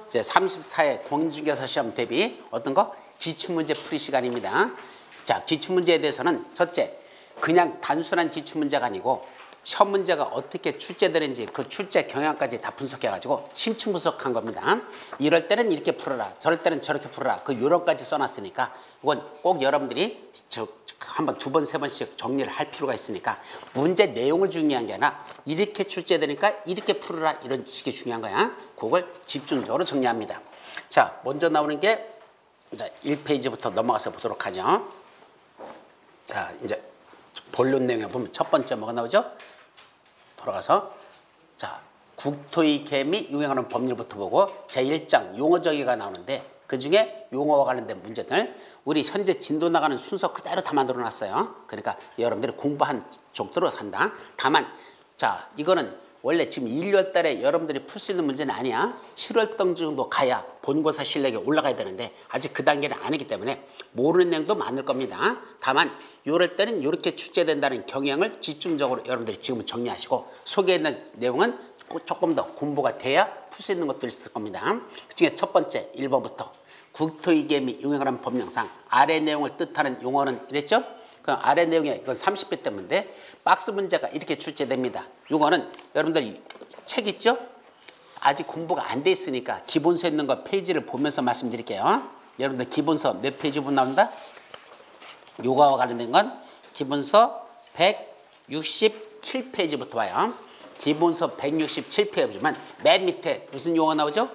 제 34회 공인중개사 시험 대비 어떤 거? 기출문제 풀이 시간입니다. 자, 기출문제에 대해서는 첫째, 그냥 단순한 기출문제가 아니고 시험 문제가 어떻게 출제되는지 그 출제 경향까지 다 분석해가지고 심층 분석한 겁니다. 이럴 때는 이렇게 풀어라, 저럴 때는 저렇게 풀어라, 그 요령까지 써놨으니까 이건 꼭 여러분들이 한번 두 번, 세 번씩 정리를 할 필요가 있으니까 문제 내용을 중요한 게 아니라 이렇게 출제되니까 이렇게 풀어라, 이런 식이 중요한 거야. 그걸 집중적으로 정리합니다. 자, 먼저 나오는 게 1페이지부터 넘어가서 보도록 하죠. 자, 이제 본론 내용에 보면 첫 번째 뭐가 나오죠? 돌아가서 자, 국토의 개미 유행하는 법률부터 보고 제1장 용어정의가 나오는데 그중에 용어와 관련된 문제들 우리 현재 진도 나가는 순서 그대로 다 만들어 놨어요. 그러니까 여러분들이 공부한 정도로 한다. 다만 자, 이거는 원래 지금 1월 달에 여러분들이 풀 수 있는 문제는 아니야. 7월 달 정도 가야 본고사 실력이 올라가야 되는데 아직 그 단계는 아니기 때문에 모르는 내용도 많을 겁니다. 다만 이럴 때는 이렇게 출제된다는 경향을 집중적으로 여러분들이 지금 정리하시고 소개했는 내용은 조금 더 공부가 돼야 풀 수 있는 것도 있을 겁니다. 그중에 첫 번째 1번부터 국토의 개미 유행하는 법령상 아래 내용을 뜻하는 용어는 이랬죠? 그 아래 내용에 이건 30회 때문인데 박스 문제가 이렇게 출제됩니다. 이거는 여러분들 책 있죠? 아직 공부가 안 돼 있으니까 기본서 있는 거 페이지를 보면서 말씀드릴게요. 여러분들 기본서 몇 페이지 분 나온다? 요가와 관련된 건 기본서 167페이지부터 봐요. 기본서 167페이지 보면 맨 밑에 무슨 용어 나오죠?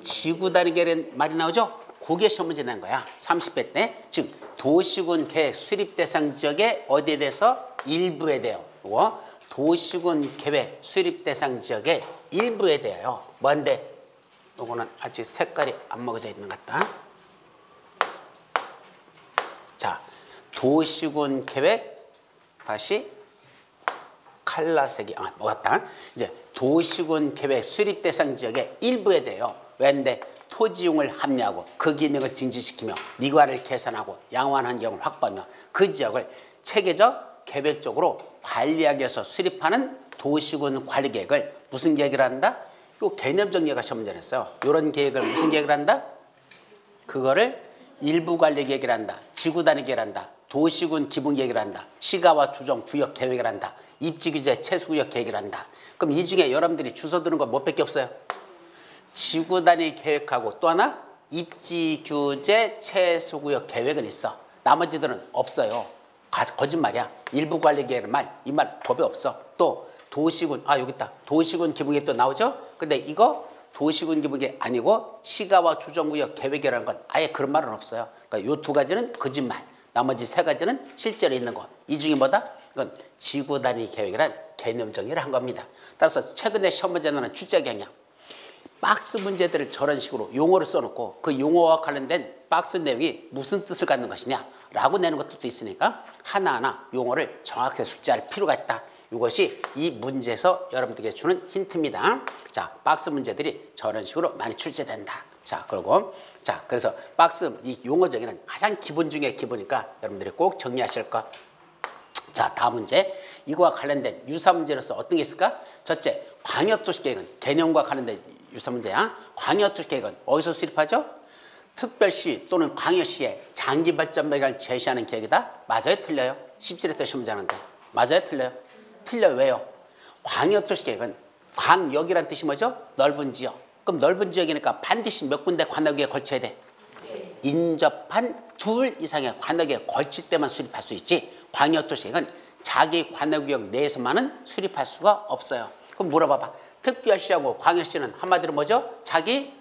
지구단위계라는 말이 나오죠? 그게 시험 문제 낸 거야. 30회 때. 즉 도시군 계획 수립 대상 지역의 어디에 대해서? 일부에 대해요. 이거 도시군 계획 수립 대상 지역의 일부에 대해요. 뭔데? 이거는 아직 색깔이 안 먹어져 있는 것 같다. 자, 도시군 계획 다시 칼라색이 먹었다. 이제 도시군 계획 수립 대상 지역의 일부에 대해요. 왜인데? 토지용을 합리하고 그 기능을 증진시키며 미관을 개선하고 양호한 환경을 확보하며 그 지역을 체계적 계획적으로 관리하기 위해서 수립하는 도시군 관리 계획을 무슨 계획을 한다? 요 개념적 얘기가 시험 문제 냈어요. 이런 계획을 무슨 계획을 한다? 그거를 일부 관리 계획을 한다. 지구 단위 계획을 한다. 도시군 기본 계획을 한다. 시가와 주정 구역 계획을 한다. 입지 규제 최소 구역 계획을 한다. 그럼 이 중에 여러분들이 주워 드는 거 몇밖에 없어요? 지구 단위 계획하고 또 하나 입지 규제 최소구역 계획은 있어. 나머지들은 없어요. 거짓말이야. 일부 관리 계획은 이 말 법에 없어. 또 도시군 여기 있다. 도시군 기본계획 또 나오죠. 근데 이거 도시군 기본계획 아니고 시가와 주정구역 계획이라는 건 아예 그런 말은 없어요. 그러니까 요 두 가지는 거짓말. 나머지 세 가지는 실제로 있는 것. 이 중에 뭐다? 이건 지구 단위 계획이란 개념 정의를 한 겁니다. 따라서 최근에 시험 문제 나는 출제 경향. 박스 문제들을 저런 식으로 용어를 써놓고 그 용어와 관련된 박스 내용이 무슨 뜻을 갖는 것이냐라고 내는 것도 있으니까 하나하나 용어를 정확하게 숙지할 필요가 있다. 이것이 이 문제에서 여러분들에게 주는 힌트입니다. 자, 박스 문제들이 저런 식으로 많이 출제된다. 자, 그리고 그래서 박스 이 용어 정의는 가장 기본 중에 기본이니까 여러분들이 꼭 정리하실 것. 자, 다음 문제. 이거와 관련된 유사 문제로서 어떤 게 있을까? 첫째, 광역도시계획은 개념과 관련된 유사 문제야. 광역도시계획은 어디서 수립하죠? 특별시 또는 광역시에 장기발전 방향을 제시하는 계획이다. 맞아요? 틀려요? 17회 때 시험 문제 하는데. 맞아요? 틀려요? 틀려요. 왜요? 광역도시계획은 광역이란 뜻이 뭐죠? 넓은 지역. 그럼 넓은 지역이니까 반드시 몇 군데 관역에 걸쳐야 돼? 인접한 둘 이상의 관역에 걸칠 때만 수립할 수 있지. 광역도시계획은 자기 관역구역 내에서만은 수립할 수가 없어요. 그럼 물어봐봐. 특별시하고 광역시는 한마디로 뭐죠? 자기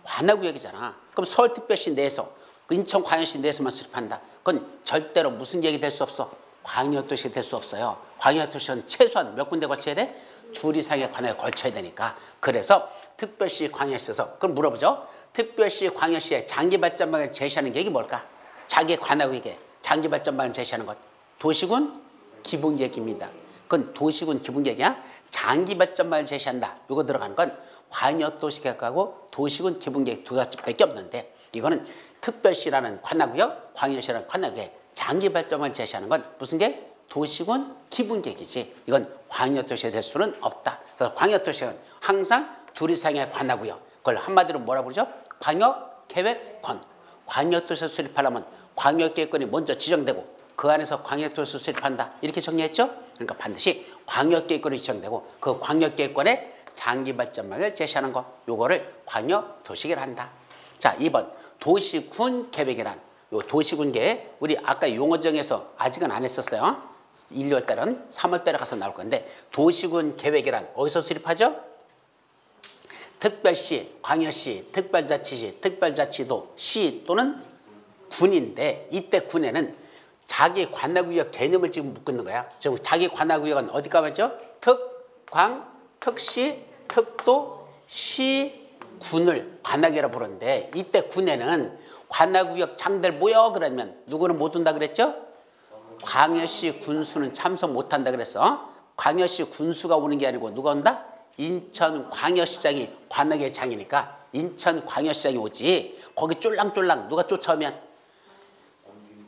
관할구역이잖아. 그럼 서울특별시 내에서 인천광역시 내에서만 수립한다. 그건 절대로 무슨 얘기 될 수 없어? 광역도시가 될 수 없어요. 광역도시는 최소한 몇 군데 걸쳐야 돼? 둘 이상의 관할에 걸쳐야 되니까. 그래서 특별시 광역시에서 그럼 물어보죠. 특별시 광역시에 장기발전방을 제시하는 계획이 뭘까? 자기 관할구역에 장기발전방을 제시하는 것. 도시군 기본계획입니다. 그건 도시군 기본계획이야. 장기발전방을 제시한다. 이거 들어가는 건 광역도시계획하고 도시군 기본계획 두 가지밖에 없는데 이거는 특별시라는 관할구역, 광역시라는 관할구역에 장기발전방을 제시하는 건 무슨 계획? 도시군 기본계획이지. 이건 광역도시가 될 수는 없다. 그래서 광역도시는 항상 둘 이상의 관할구역. 그걸 한마디로 뭐라 부르죠? 광역계획권. 광역도시를 수립하려면 광역계획권이 먼저 지정되고 그 안에서 광역도시를 수립한다. 이렇게 정리했죠? 그러니까 반드시 광역계획권이 지정되고 그 광역계획권에 장기발전망을 제시하는 거. 요거를 광역도시계획을 한다. 자, 2번 도시군 계획이란 요 도시군 계획 우리 아까 용어정에서 아직은 안 했었어요. 1, 2월 달은 3월 달에 가서 나올 건데 도시군 계획이란 어디서 수립하죠? 특별시, 광역시, 특별자치시, 특별자치도, 시 또는 군인데 이때 군에는 자기 관할구역 개념을 지금 묻고 있는 거야. 지금 자기 관할구역은 어디가 맞죠? 특, 광, 특시, 특도, 시, 군을 관할구역이라고 부르는데 이때 군에는 관할구역 장들 모여 그러면 누구는 못 온다 그랬죠? 광역시 군수는 참석 못한다 그랬어. 광역시 군수가 오는 게 아니고 누가 온다? 인천광역시장이 관할구역 장이니까 인천광역시장이 오지. 거기 쫄랑쫄랑 누가 쫓아오면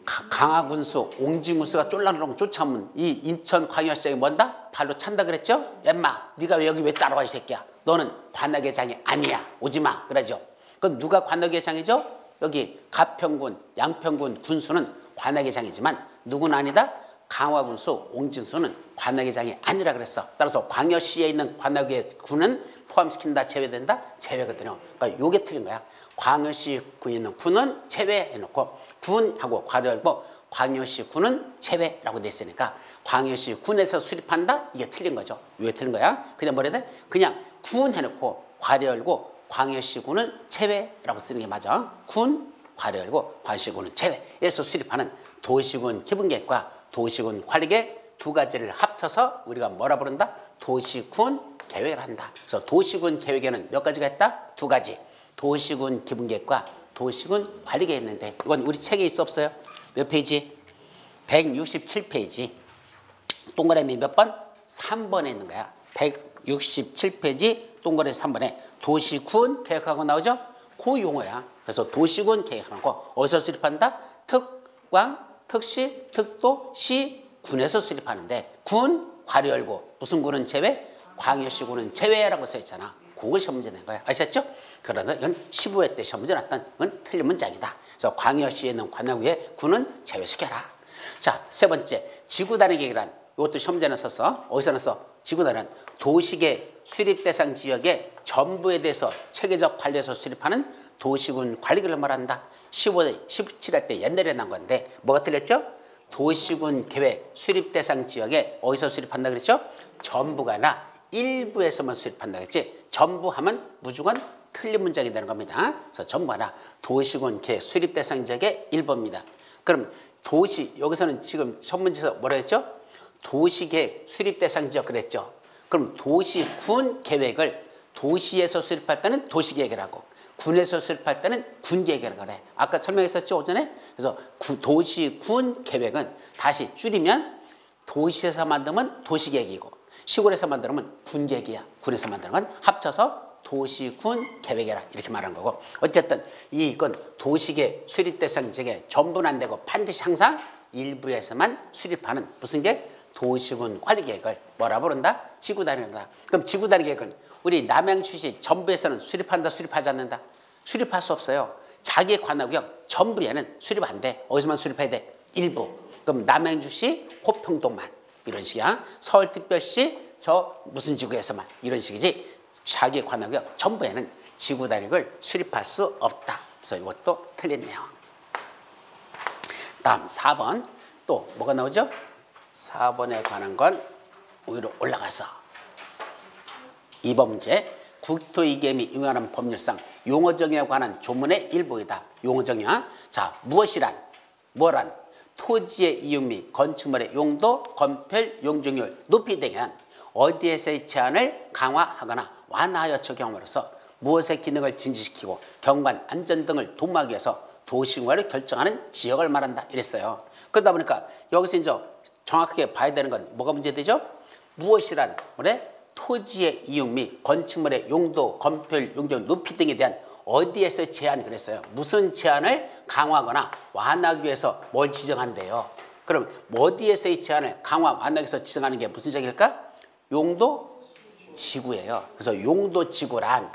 강화군수, 옹진군수가 쫄랑쫄랑 쫓아오면 이 인천광역시장이 뭔다? 발로 찬다 그랬죠? 엠마 네가 여기 왜 따라와 이 새끼야. 너는 관할구역 장이 아니야. 오지마 그러죠. 그럼 누가 관할구역 장이죠? 여기 가평군, 양평군 군수는 관할구역 장이지만 누구는 아니다? 강화군수, 옹진수는 관할구역 장이 아니라 그랬어. 따라서 광역시에 있는 관할구역 군은 포함시킨다, 제외된다? 제외거든요. 그러니까 요게 틀린 거야. 광역시 군에 있는 군은 제외해놓고 군하고 괄호열고 광역시 군은 제외라고 돼 있으니까 광역시 군에서 수립한다? 이게 틀린 거죠. 왜 틀린 거야? 그냥 뭐라 해야 돼? 그냥 군 해놓고 괄호 열고 광역시 군은 제외라고 쓰는 게 맞아. 군, 괄호 열고 광역시 군은 제외에서 수립하는 도시군 기본계획과 도시군 관리계획 두 가지를 합쳐서 우리가 뭐라 부른다? 도시군 계획을 한다. 그래서 도시군 계획에는 몇 가지가 있다? 두 가지. 도시군 기본계획과 도시군 관리계획이 있는데 이건 우리 책에 있어 없어요? 몇 페이지? 167페이지. 동그라미 몇 번? 3번에 있는 거야. 167페이지 동그라미 3번에 도시군 계획하고 나오죠? 그 용어야. 그래서 도시군 계획하는 거 어디서 수립한다? 특, 광, 특시, 특도, 시, 군에서 수립하는데 군, 괄호 열고 무슨 군은 제외? 광역시 군은 제외라고 써있잖아. 그걸 시험 문제 낸 거야. 아셨죠? 그러나 이건 15회 때 시험 문제 났던 건 틀린 문장이다. 그래서 광역시에 있는 관할구에 군은 제외시켜라. 자, 세 번째 지구단위 계획이란 이것도 시험 문제 났었어. 어디서 났어? 지구단위는 도시계 수립 대상 지역의 전부에 대해서 체계적 관리에서 수립하는 도시군 관리계획을 말한다. 15회, 17회 때 옛날에 난 건데 뭐가 틀렸죠? 도시군 계획 수립 대상 지역에 어디서 수립한다 그랬죠? 전부가 아니라 일부에서만 수립한다 그랬지. 전부 하면 무조건 틀린 문장이 되는 겁니다. 그래서 전부 하나 도시군 계획 수립 대상 지역의 일부입니다. 그럼 도시 여기서는 지금 첫 문제에서 뭐라 했죠? 도시계획 수립 대상 지역 그랬죠. 그럼 도시군 계획을 도시에서 수립할 때는 도시계획이라고 군에서 수립할 때는 군계획이라고 그래. 아까 설명했었죠 오전에. 그래서 도시군 계획은 다시 줄이면 도시에서 만들면 도시계획이고 시골에서 만들면 군계획이야. 군에서 만드는 건 합쳐서 도시군 계획이라 이렇게 말하는 거고 어쨌든 이건 도시계 수립 대상 지역에 전부는 안 되고 반드시 항상 일부에서만 수립하는 무슨 계획? 도시군 관리 계획을 뭐라 부른다? 지구단위다. 그럼 지구단위 계획은 우리 남양주시 전부에서는 수립한다, 수립하지 않는다? 수립할 수 없어요. 자기 관할구역 전부에는 수립 안 돼. 어디서만 수립해야 돼? 일부. 그럼 남양주시 호평동만 이런 식이야. 서울특별시 저 무슨 지구에서만 이런 식이지. 자기 관할구역 전부에는 지구단위를 수립할 수 없다. 그래서 이것도 틀린 내용. 다음 4번 또 뭐가 나오죠? 4번에 관한 건 위로 올라가서 2번 문제 국토이계획이 응하는 법률상 용어정의에 관한 조문의 일부이다. 용어정의야. 자, 무엇이란 뭐란 토지의 이용 및 건축물의 용도, 건폐율, 용적률, 높이 등에 대한 어디에서의 제한을 강화하거나 완화하여 적용함으로써 무엇의 기능을 진지시키고 경관, 안전 등을 도모하기 위해서 도시공간을 결정하는 지역을 말한다. 이랬어요. 그러다 보니까 여기서 이제 정확하게 봐야 되는 건 뭐가 문제되죠? 무엇이란 뭐래? 토지의 이용 및 건축물의 용도, 건폐율, 용적, 높이 등에 대한 어디에서 제한 그랬어요. 무슨 제한을 강화하거나 완화하기 위해서 뭘 지정한대요. 그럼 어디에서의 제한을 강화, 완화하기 위해서 지정하는 게 무슨 지역일까? 용도 지구예요. 그래서 용도 지구란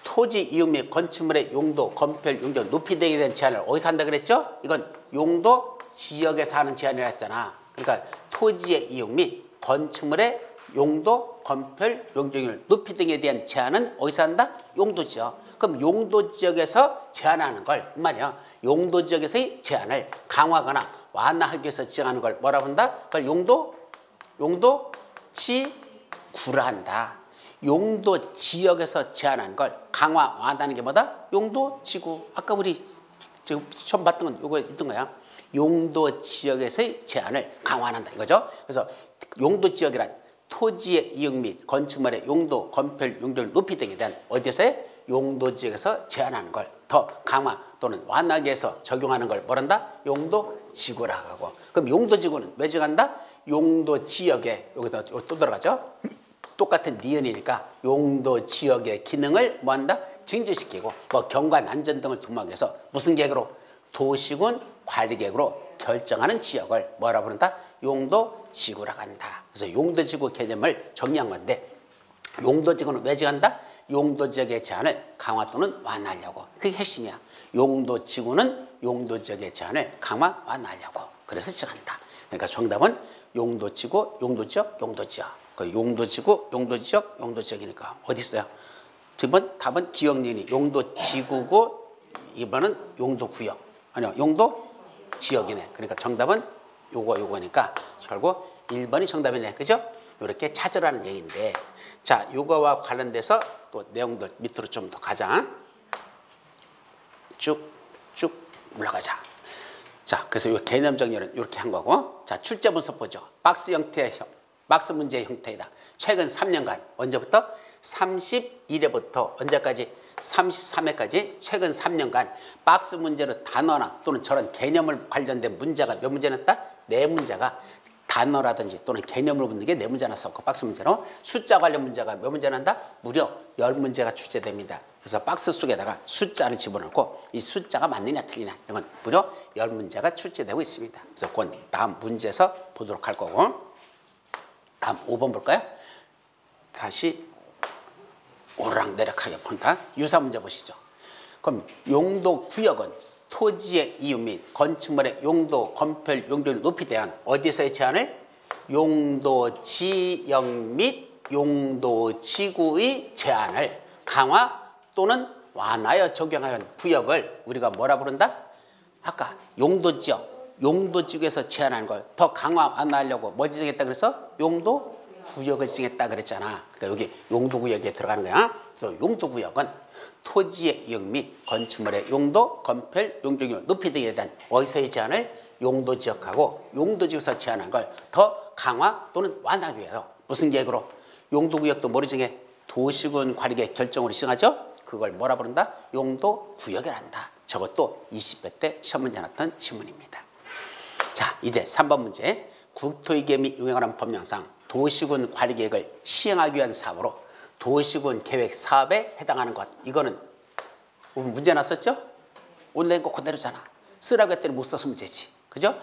토지 이용 및 건축물의 용도, 건폐율, 용적, 높이 등에 대한 제한을 어디서 한다 그랬죠? 이건 용도 지역에서 하는 제한이라 했잖아. 그러니까 토지의 이용 및 건축물의 용도, 건폐율, 용적률, 높이 등에 대한 제한은 어디서 한다? 용도 지역. 그럼 용도 지역에서 제한하는 걸, 그 말이야. 용도 지역에서의 제한을 강화하거나 완화하기 위해서 지정하는 걸 뭐라 본다? 그걸 용도 지구라 한다. 용도 지역에서 제한하는 걸 강화, 완화하는 게 뭐다? 용도 지구. 아까 우리 지금 처음 봤던 건 이거 있던 거야. 용도 지역에서의 제한을 강화한다 이거죠. 그래서 용도 지역이란 토지의 이용 및 건축물의 용도, 건폐율, 용적률, 높이 등에 대한 어디서의 용도 지역에서 제한하는 걸 더 강화 또는 완화하기 위해서 적용하는 걸 뭐란다? 용도 지구라고 하고. 그럼 용도 지구는 왜 정한다? 용도 지역에 여기다 또 들어가죠. 똑같은 니은이니까 용도 지역의 기능을 뭐한다? 증진시키고 뭐 경관 안전 등을 도모하기 위해서 무슨 계획으로? 도시군 관리 계획으로 결정하는 지역을 뭐라 부른다? 용도 지구라고 한다. 그래서 용도 지구 개념을 정리한 건데 용도 지구는 왜 정한다? 용도 지역의 제한을 강화 또는 완화하려고. 그게 핵심이야. 용도 지구는 용도 지역의 제한을 강화, 완화하려고. 그래서 정한다. 그러니까 정답은 용도 지구, 용도 지역, 용도 지역. 그 용도 지구, 용도 지역, 용도 지역이니까 어디 있어요? 지금 답은 기억니은이 용도 지구고 2번은 용도 구역. 아니요, 용도 지역이네. 그러니까 정답은 요거니까 결국 1번이 정답이네. 그죠? 이렇게 찾으라는 얘기인데, 자, 요거와 관련돼서 또 내용들 밑으로 좀 더 가자. 쭉쭉 올라가자. 자, 그래서 이 개념 정리는 이렇게 한 거고, 자, 출제 분석 보죠. 박스 형태의 박스 문제의 형태이다. 최근 3년간 언제부터? 31회부터 언제까지? 33회까지 최근 3년간 박스 문제로 단어나 또는 저런 개념을 관련된 문제가 몇 문제 냈다? 4문제가 단어라든지 또는 개념을 묻는 게 4문제 났었고, 박스 문제로 숫자 관련 문제가 몇 문제 난다? 무려 10문제가 출제됩니다. 그래서 박스 속에다가 숫자를 집어넣고 이 숫자가 맞느냐 틀리냐 이건 무려 10문제가 출제되고 있습니다. 그래서 그건 다음 문제에서 보도록 할 거고, 다음 5번 볼까요? 다시 오르락내락하게 본다. 유사 문제 보시죠. 그럼 용도 구역은 토지의 이용 및 건축물의 용도, 건폐율, 용적률, 높이 대한 어디에서의 제한을? 용도 지역 및 용도 지구의 제한을 강화 또는 완화하여 적용하는 구역을 우리가 뭐라 부른다? 아까 용도 지역, 용도 지구에서 제한하는 걸 더 강화, 완화하려고 뭐 지정했다 그래서? 용도 구역을 지정했다 그랬잖아. 그러니까 여기 용도 구역에 들어가는 거야. 그래서 용도 구역은 토지의 이용 및 건축물의 용도, 건폐율, 용적률, 높이 등에 대한 어디서의 제한을? 용도 지역하고 용도 지역에서 제한한 걸 더 강화 또는 완화하기 위해서 무슨 계획으로? 용도 구역도 뭐로 정해? 도시군 관리계획 결정으로 시정하죠. 그걸 뭐라 부른다? 용도 구역이란다. 저것도 20회 때 시험 문제 나왔던 지문입니다. 자, 이제 3번 문제. 국토위계 및 용역하는 법령상 도시군 관리계획을 시행하기 위한 사업으로 도시군 계획 사업에 해당하는 것. 이거는 문제 났었죠? 온라인 거 그대로잖아. 쓰라고 했더니 못 써서 문제지. 그죠?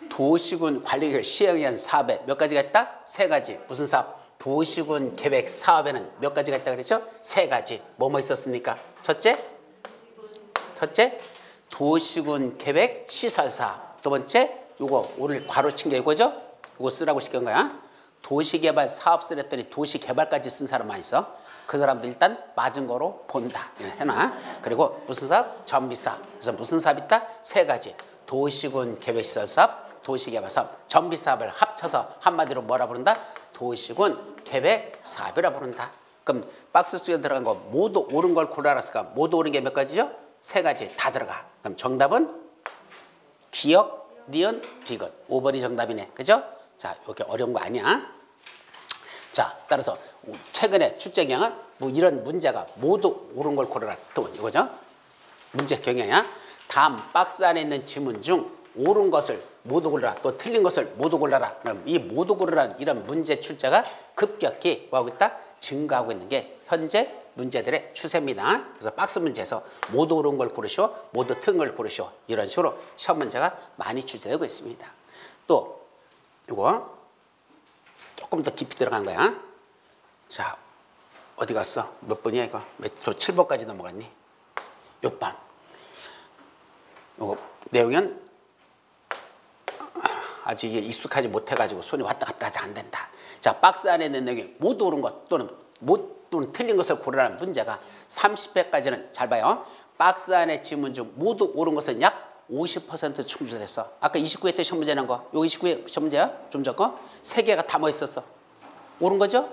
도시군 관리계획을 시행하기 위한 사업에 몇 가지가 있다? 3가지. 무슨 사업? 도시군 계획 사업에는 몇 가지가 있다 그랬죠? 3가지. 뭐뭐 있었습니까? 첫째, 도시군 계획 시설 사업. 두 번째, 요거 오늘 괄호친 게 이거죠? 이거 쓰라고 시킨 거야. 도시개발 사업 쓰랬더니 도시개발까지 쓴 사람 많이 있어. 그 사람들 일단 맞은 거로 본다. 해놔. 그리고 무슨 사업? 전비사업. 그래서 무슨 사업 있다? 3가지. 도시군 계획시설 사업, 도시개발 사업, 전비사업을 합쳐서 한마디로 뭐라 부른다? 도시군 계획 사업이라 부른다. 그럼 박스 속에 들어간 거 모두 옳은 걸 골라놨을까? 모두 옳은 게 몇 가지죠? 3가지 다 들어가. 그럼 정답은 기역, 니은, 디귿. 5번이 정답이네. 그죠? 자, 이렇게 어려운 거 아니야. 자, 따라서 최근에 출제 경향은 뭐 이런 문제가 모두 옳은 걸 고르라. 또 이거죠? 문제 경향이야. 다음 박스 안에 있는 지문 중 옳은 것을 모두 골라라. 또 틀린 것을 모두 골라라. 그럼 이 모두 고르라는 이런 문제 출제가 급격히 뭐하고 있다? 증가하고 있는 게 현재 문제들의 추세입니다. 그래서 박스 문제에서 모두 옳은 걸 고르시오, 모두 틀린 걸 고르시오. 이런 식으로 시험 문제가 많이 출제되고 있습니다. 또 이거 조금 더 깊이 들어간 거야. 자, 어디 갔어? 몇 번이야 이거? 저 7번까지 넘어갔니? 6번. 내용은 아직 익숙하지 못해가지고 손이 왔다 갔다 안 된다. 자, 박스 안에 있는 내용이 모두 옳은 것 또는 틀린 것을 고르라는 문제가 30회까지는 잘 봐요. 박스 안에 지문 중 모두 옳은 것은 약 50% 충족됐어. 아까 29회 때 시험 문제 낸 거, 요 29회 시험 문제야? 좀 전거 3개가 다 뭐 있었어? 옳은 거죠?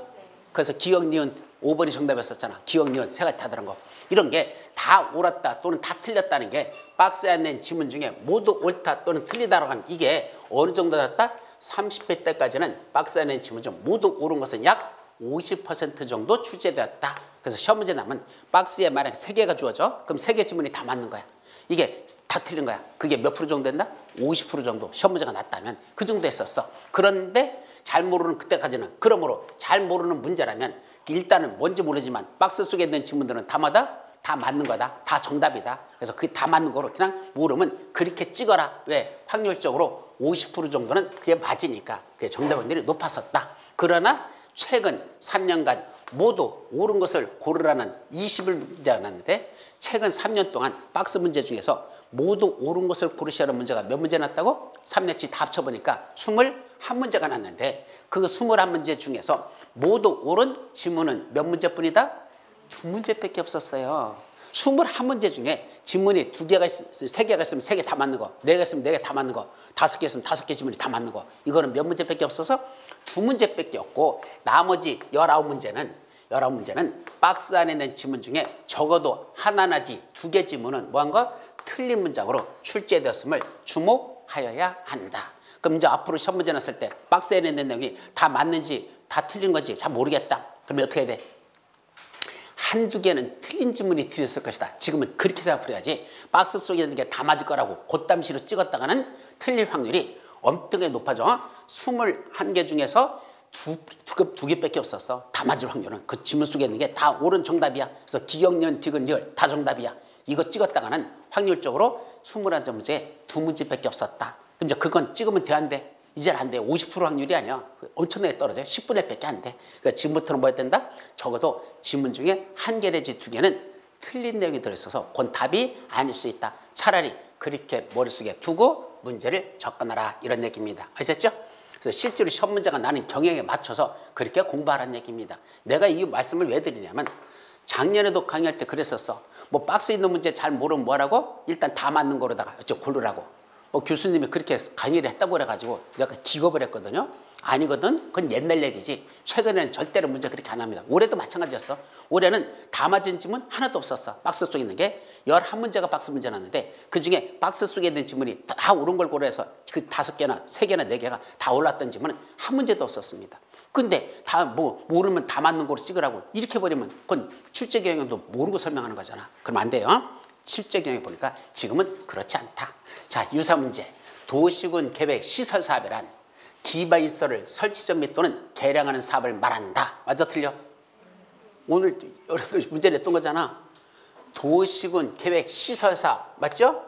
그래서 기억, 니은 5번이 정답이었었잖아. 기억, 니은 3가지 다 들은 거. 이런 게 다 옳았다 또는 다 틀렸다는 게 박스에 있는 지문 중에 모두 옳다 또는 틀리다라고 하는 이게 어느 정도 됐다? 30회 때까지는 박스에 있는 지문 중 모두 옳은 것은 약 50% 정도 출제되었다. 그래서 시험 문제 나면 박스에 만약 3개가 주어져. 그럼 3개 지문이 다 맞는 거야. 이게 다 틀린 거야. 그게 몇 프로 정도 된다? 50% 정도 시험 문제가 났다면 그 정도 했었어. 그런데 잘 모르는 그때까지는 그러므로 잘 모르는 문제라면 일단은 뭔지 모르지만 박스 속에 있는 지문들은 다 맞는 거다. 다 정답이다. 그래서 그게 다 맞는 거로 그냥 모르면 그렇게 찍어라. 왜? 확률적으로 50% 정도는 그게 맞으니까 그게 정답 확률이 높았었다. 그러나 최근 3년간 모두 옳은 것을 고르라는 20일 문제가 났는데 최근 3년 동안 박스 문제 중에서 모두 옳은 것을 고르시라는 문제가 몇 문제 났다고? 3년치 다 합쳐보니까 21문제가 났는데 그 21문제 중에서 모두 옳은 지문은 몇 문제뿐이다? 2문제밖에 없었어요. 21문제 중에 지문이 2개가 3개가 있으면 3개 다 맞는 거, 4개 있으면 4개 다 맞는 거, 5개 있으면 5개 지문이 다 맞는 거. 이거는 몇 문제밖에 없어서 2문제밖에 없고 나머지 19문제는 박스 안에 있는 지문 중에 적어도 하나나지 2개 지문은 뭐한 거? 틀린 문장으로 출제되었음을 주목하여야 한다. 그럼 이제 앞으로 시험 문제 냈을 때 박스에 있는 내용이 다 맞는지 다 틀린 건지 잘 모르겠다. 그러면 어떻게 해야 돼? 한두 개는 틀린 지문이 들었을 것이다. 지금은 그렇게 생각해야지. 박스 속에 있는 게 다 맞을 거라고 곧담시로 찍었다가는 틀릴 확률이 엄청나게 높아져. 21개 중에서 두 개밖에 없었어. 다 맞을 확률은. 그 지문 속에 있는 게 다 옳은 정답이야. 그래서 기억, 니은, 디귿, 리을 다 정답이야. 이거 찍었다가는 확률적으로 21점 문제에 2문제밖에 없었다. 그럼 이제 그건 찍으면 돼, 안 돼? 이제는 안 돼. 50% 확률이 아니야. 엄청나게 떨어져요. 10분의 1밖에 안 돼. 그러니까 지금부터는 뭐 해야 된다? 적어도 지문 중에 1개 내지 2개는 틀린 내용이 들어있어서 그건 답이 아닐 수 있다. 차라리 그렇게 머릿속에 두고 문제를 접근하라. 이런 얘기입니다. 아셨죠? 그래서 실제로 시험 문제가 나는 경향에 맞춰서 그렇게 공부하라는 얘기입니다. 내가 이 말씀을 왜 드리냐면 작년에도 강의할 때 그랬었어. 뭐 박스에 있는 문제 잘 모르면 뭐라고? 일단 다 맞는 거로다가 고르라고. 교수님이 그렇게 강의를 했다고 그래가지고 내가 기겁을 했거든요. 아니거든. 그건 옛날 얘기지. 최근에는 절대로 문제 그렇게 안 합니다. 올해도 마찬가지였어. 올해는 다 맞은 지문 하나도 없었어. 박스 속에 있는 게 11문제가 박스 문제 났는데 그중에 박스 속에 있는 지문이 다 옳은 걸 고려해서 그 5개나 3개나 4개가 다 올랐던 지문은 한 문제도 없었습니다. 근데 다 모르면 다 맞는 거로 찍으라고 이렇게 버리면 그건 출제 경향도 모르고 설명하는 거잖아. 그럼 안 돼요. 실제 경향 보니까 지금은 그렇지 않다. 자, 유사 문제. 도시군 계획 시설 사업이란 기반시설을 설치 정비 또는 개량하는 사업을 말한다. 맞아, 틀려? 오늘 여러분들 문제 냈던 거잖아. 도시군 계획 시설 사업 맞죠?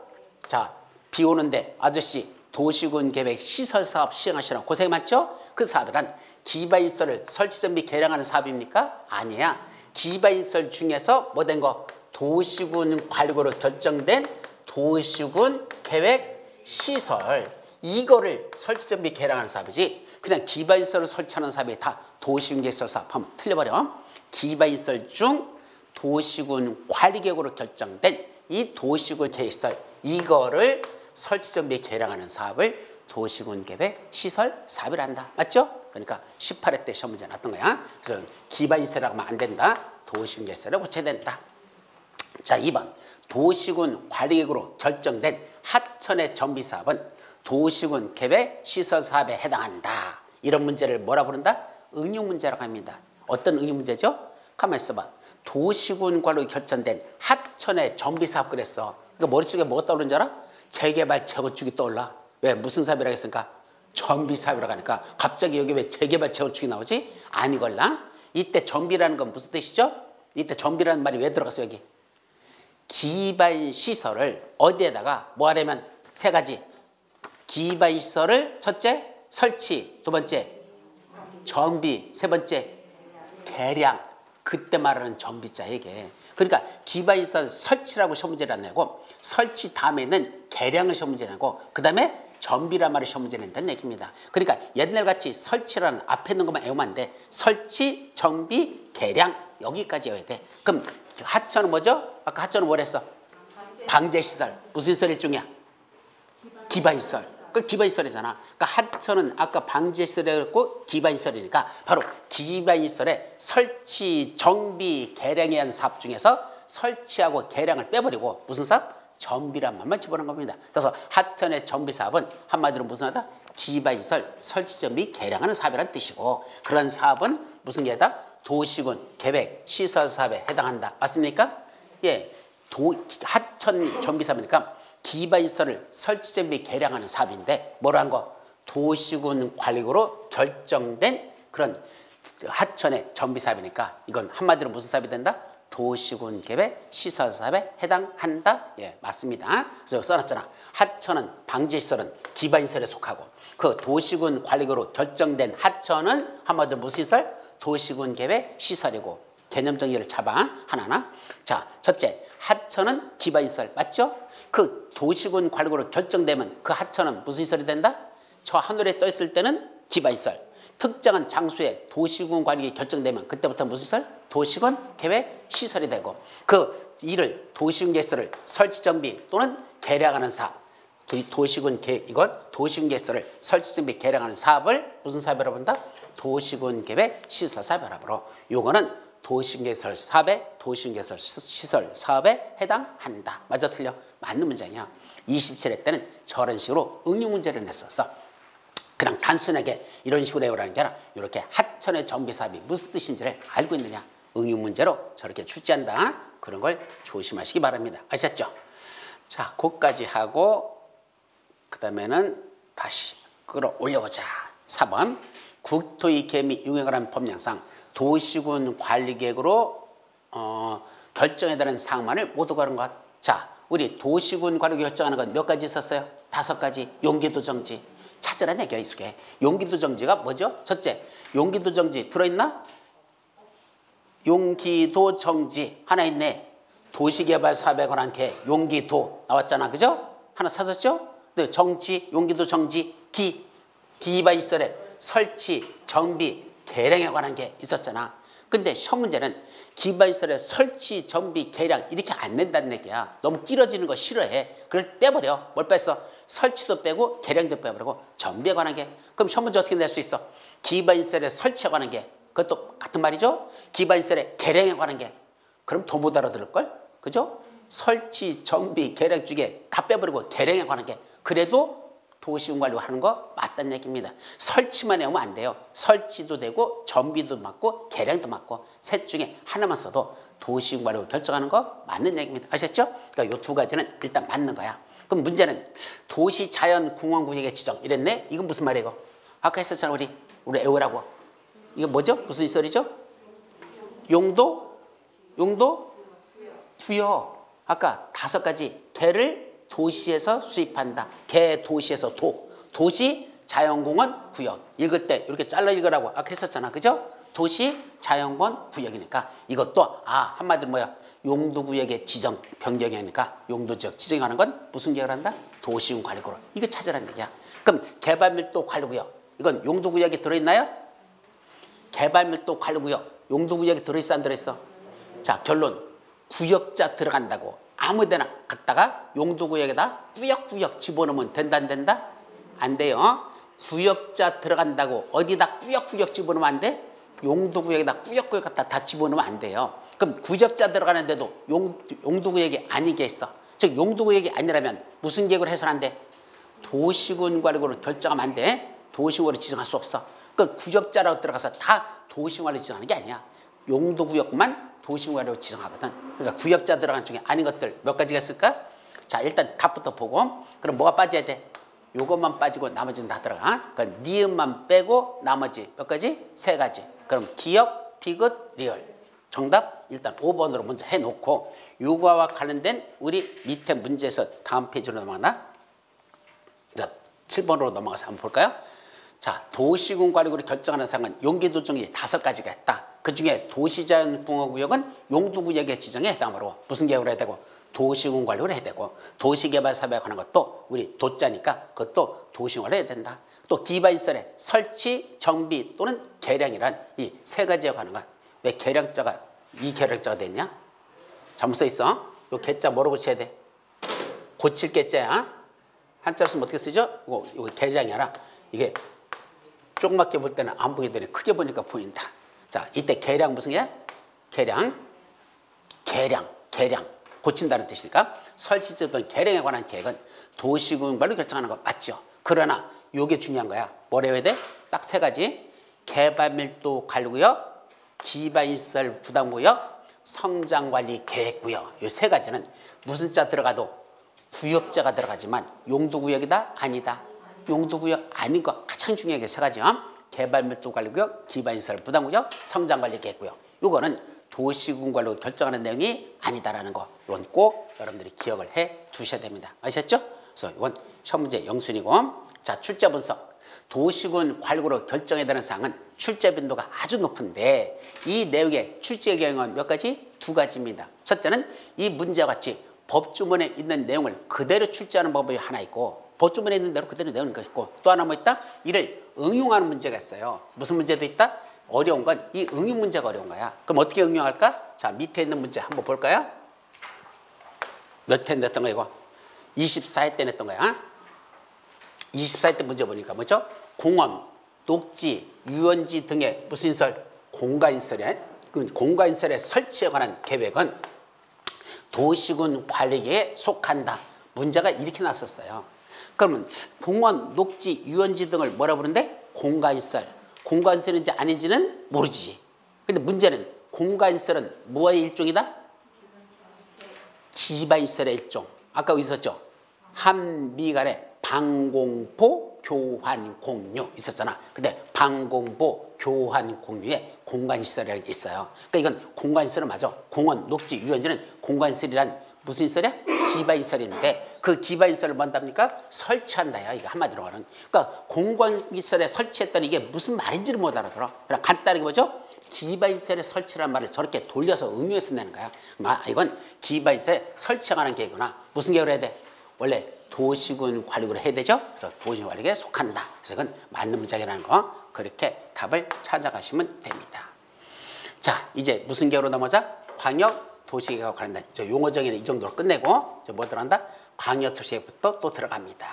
자, 비 오는데 아저씨 도시군 계획 시설 사업 시행하시라고 고생 많죠? 그 사업이란 기반시설을 설치 정비 개량하는 사업입니까? 아니야. 기반시설 중에서 뭐 된 거? 도시군 관리구로 결정된 도시군 계획 시설 이거를 설치 정비 개량하는 사업이지 그냥 기반시설을 설치하는 사업이 다 도시군 개설 사업 하면 틀려버려. 기반시설 중 도시군 관리계획으로 결정된 이 도시군 계획시설 이거를 설치 정비 개량하는 사업을 도시군 계획 시설 사업이란다. 맞죠? 그러니까 18회 때 시험 문제 났던 거야. 그래서 기반시설이라고 하면 안 된다. 도시군 계획시설을 고쳐야 된다. 자, 2번 도시군 관리계획으로 결정된 하천의 정비사업은 도시군 계획 시설 사업에 해당한다. 이런 문제를 뭐라 부른다? 응용문제라고 합니다. 어떤 응용문제죠? 가만히 있어봐. 도시군 관리로 결정된 하천의 정비사업 그랬어. 그러니까 머릿속에 뭐가 떠오르는 줄 알아? 재개발 재건축이 떠올라. 왜? 무슨 사업이라고 했으니까? 정비사업이라고 하니까 갑자기 여기 왜 재개발 재건축이 나오지? 아니걸라. 이때 정비라는 건 무슨 뜻이죠? 이때 정비라는 말이 왜 들어갔어 여기? 기반시설을 어디에다가 뭐 하려면 3가지. 기반시설을 첫째 설치, 2번째 정비, 3번째 개량. 그때 말하는 정비자 이게. 그러니까 기반시설 설치라고 시험 문제를 내고 설치 다음에는 개량을 시험 문제 내고 그 다음에 정비란 말을 시험 문제 낸다는 얘기입니다. 그러니까 옛날같이 설치라는 앞에 있는 것만 외우면 안 돼. 설치, 정비, 개량 여기까지 외워야 돼. 그럼 하천은 뭐죠? 아까 하천은 뭐랬어? 방제시설. 무슨 시설 일종이야? 기반시설. 그 기반시설이잖아. 그러니까 하천은 아까 방제시설이었고 기반시설이니까 바로 기반시설의 설치, 정비, 개량에 의한 사업 중에서 설치하고 개량을 빼버리고 무슨 사업? 정비란 말만 집어넣은 겁니다. 그래서 하천의 정비 사업은 한마디로 무슨 하다? 기반시설 설치, 정비, 개량하는 사업이라는 뜻이고 그런 사업은 무슨 게 해당? 도시군, 계획, 시설 사업에 해당한다. 맞습니까? 예, 하천 정비 사업이니까 기반시설을 설치, 정비, 개량하는 사업인데 뭐라는 거? 도시군 관리구로 결정된 그런 하천의 정비 사업이니까 이건 한마디로 무슨 사업이 된다? 도시군 계획 시설 사업에 해당한다. 예, 맞습니다. 그래서 써놨잖아. 하천은 방제시설은 기반시설에 속하고 그 도시군 관리구로 결정된 하천은 한마디로 무슨 시설? 도시군 계획 시설이고 개념 정의를 잡아 하나하나. 자, 첫째 하천은 기반시설 맞죠? 그 도시군 관리구로 결정되면 그 하천은 무슨 시설이 된다? 저 하늘에 떠 있을 때는 기반시설. 특정한 장소에 도시군 관리가 결정되면 그때부터 무슨 시설? 도시군 계획 시설이 되고 그 일을 도시군 계획서를 설치 정비 또는 개량하는 사업. 도시군 계획 이건 도시군 계획서를 설치 정비 개량하는 사업을 무슨 사업이라고 한다? 도시군 계획 시설 사업이라고 불러. 요거는 도시군 계획설 사업에 도시군 계획설 시설 사업에 해당한다. 맞아 틀려? 맞는 문장이야. 27회 때는 저런 식으로 응용 문제를 냈었어. 그냥 단순하게 이런 식으로 외우라는 게 아니라 이렇게 하천의 정비 사업이 무슨 뜻인지를 알고 있느냐. 응용 문제로 저렇게 출제한다. 그런 걸 조심하시기 바랍니다. 아셨죠? 자, 그까지 하고 그 다음에는 다시 끌어올려보자. 4번 국토의 개미 이용에 관한 법령상 도시군 관리계획으로 결정해야 되는 사항만을 모두 가는 것. 자, 우리 도시군 관리 결정하는 건 몇 가지 있었어요? 5가지. 용기도 정지. 찾으라는 얘기야, 이 속에. 용기도 정지가 뭐죠? 첫째, 용기도 정지 들어있나? 용기도 정지 하나 있네. 도시개발 사업에 관한 계획, 용기도 나왔잖아, 그죠? 하나 찾았죠? 네, 정지, 용기도 정지, 기반시설의 설치, 정비, 개량에 관한 게 있었잖아. 근데 시험 문제는 기반시설의 설치, 정비, 개량 이렇게 안 낸다는 얘기야. 너무 길어지는 거 싫어해. 그걸 빼버려. 뭘 뺐어? 설치도 빼고 개량도 빼버리고 정비에 관한 게. 그럼 시험 문제 어떻게 낼 수 있어? 기반시설의 설치에 관한 게. 그것도 같은 말이죠. 기반시설의 개량에 관한 게. 그럼 더 못 알아들을걸? 그죠? 설치, 정비, 개량 중에 다 빼버리고 개량에 관한 게. 그래도 도시군 관리를 하는 거 맞다는 얘기입니다. 설치만 해오면 안 돼요. 설치도 되고 정비도 맞고 개량도 맞고 셋 중에 하나만 써도 도시군 관리를 결정하는 거 맞는 얘기입니다. 아셨죠? 그러니까 이 두 가지는 일단 맞는 거야. 그럼 문제는 도시 자연 공원 구역의 지정 이랬네? 이건 무슨 말이에요? 아까 했었잖아 우리 외우라고. 이거 뭐죠? 무슨 시설이죠? 용도? 구역. 아까 5가지 개를 도시에서 수입한다. 개 도시에서 도시 자연공원 구역. 읽을 때 이렇게 잘라 읽으라고 아까 했었잖아. 그죠? 도시 자연공원 구역이니까 이것도 한마디로 뭐야? 용도구역의 지정 변경이 하니까 용도지역 지정하는 건 무슨 계획을 한다? 도시군 관리구역. 이거 찾으라는 얘기야. 그럼 개발밀도 관리구역. 이건 용도구역에 들어있나요? 개발밀도 관리구역. 용도구역에 들어있어 안 들어있어? 자, 결론. 구역자 들어간다고 아무데나 갖다가 용도구역에다 꾸역꾸역 집어넣으면 된다 안 된다? 안 돼요. 구역자 들어간다고 어디다 꾸역꾸역 집어넣으면 안 돼? 용도구역에다 꾸역꾸역 갖다 다 집어넣으면 안 돼요. 그럼 구역자 들어가는데도 용도구역이 아니겠어. 즉 용도구역이 아니라면 무슨 계획으로 해서는 안 돼? 도시군 관리구로 결정하면 안 돼. 도시군으로 지정할 수 없어. 그럼 구역자라고 들어가서 다 도시군으로 지정하는 게 아니야. 용도구역만 도시군으로 지정하거든. 그러니까 구역자 들어간 중에 아닌 것들 몇 가지가 있을까? 자, 일단 답부터 보고 그럼 뭐가 빠져야 돼? 요것만 빠지고 나머지는 다 들어가. 그러니까 니은만 빼고 나머지 몇 가지? 3가지. 그럼 기역, 디귿, 리을. 정답 일단 5번으로 먼저 해놓고 요거와 관련된 우리 밑에 문제에서 다음 페이지로 넘어가나? 자, 7번으로 넘어가서 한번 볼까요? 자, 도시군 관리구를 결정하는 사항은 용기도 정의 5가지가 있다. 그중에 도시자연공원구역은 용도구역의 지정에 해당하므로 무슨 계획을 해야 되고 도시군 관리를 해야 되고 도시개발사업에 관한 것도 우리 도자니까 그것도 도시군을 해야 된다. 또 기반시설의 설치, 정비 또는 개량이란 이 세 가지에 관한 것. 왜 개량자가 이 개량자가 됐냐? 잘못 써 있어. 요 개자 뭐로 붙여야 돼? 고칠 개자야. 한자로 쓰면 어떻게 쓰죠? 이거 개량이 아니라 이게 조그맣게 볼 때는 안 보게 되네. 크게 보니까 보인다. 자, 이때 개량 무슨 게? 개량. 고친다는 뜻이니까 설치제 또는 개량에 관한 계획은 도시군발로 결정하는 거 맞죠? 그러나 요게 중요한 거야. 뭐라 해야 돼? 딱 세 가지. 개발밀도 관리구역, 기반시설 부담구역, 성장관리 계획구역. 요 세 가지는 무슨 자 들어가도 구역자가 들어가지만 용도구역이다? 아니다. 용도구역 아닌 거 가장 중요한 게 세 가지요. 개발밀도관리구역, 기반시설 부담구역, 성장관리 계획구역. 요거는 도시군관리로 결정하는 내용이 아니다라는 거. 이건 꼭 여러분들이 기억을 해 두셔야 됩니다. 아셨죠? 그래서 이건 첫 문제 영순이고. 자, 출제 분석. 도시군 관리구로 결정해야 되는 사항은 출제 빈도가 아주 높은데 이 내용의 출제 경향은 몇 가지? 두 가지입니다. 첫째는 이 문제와 같이 법주문에 있는 내용을 그대로 출제하는 법이 하나 있고 법주문에 있는 대로 그대로 내용이 있고 또 하나 뭐 있다? 이를 응용하는 문제가 있어요. 무슨 문제도 있다? 어려운 건 이 응용 문제가 어려운 거야. 그럼 어떻게 응용할까? 자, 밑에 있는 문제 한번 볼까요? 몇 회 냈던 거야 이거? 24회 때 냈던 거야. 24회 때 문제 보니까 뭐죠? 공원, 녹지, 유원지 등의 무슨 시설? 공간시설이야. 그 공간시설의 설치에 관한 계획은 도시군 관리계에 속한다. 문제가 이렇게 났었어요. 그러면 공원, 녹지, 유원지 등을 뭐라 부르는데? 공간시설. 공간시설인지 아닌지는 모르지. 근데 문제는 공간시설은 뭐의 일종이다? 기반시설의 일종. 아까 있었죠? 한미 간의 방공포 교환 공유 있었잖아. 근데 방공포 교환 공유에 공간시설이라는 게 있어요. 그러니까 이건 공간시설은 맞아. 공원, 녹지, 유원지는 공간시설이란 무슨 시설이야? 기반시설인데 그 기반시설을 뭔답니까? 설치한다요. 이거 한마디로 말하는. 그러니까 공간시설에 설치했더니 이게 무슨 말인지를 못 알아들어. 그냥 간단하게 뭐죠? 기반시설에 설치라는 말을 저렇게 돌려서 응용해서 내는 거야. 이건 기반시설에 설치하는 계획이구나. 무슨 계획을 해야 돼? 원래 도시군 관리구로 해야 되죠. 그래서 도시군 관리구에 속한다. 그래서 이건 맞는 문장이라는 거 그렇게 답을 찾아가시면 됩니다. 자, 이제 무슨 계획으로 넘어자? 광역 도시계획과 관련된 용어 정의는 이 정도로 끝내고 뭐 들어간다? 광역도시계획부터 또 들어갑니다.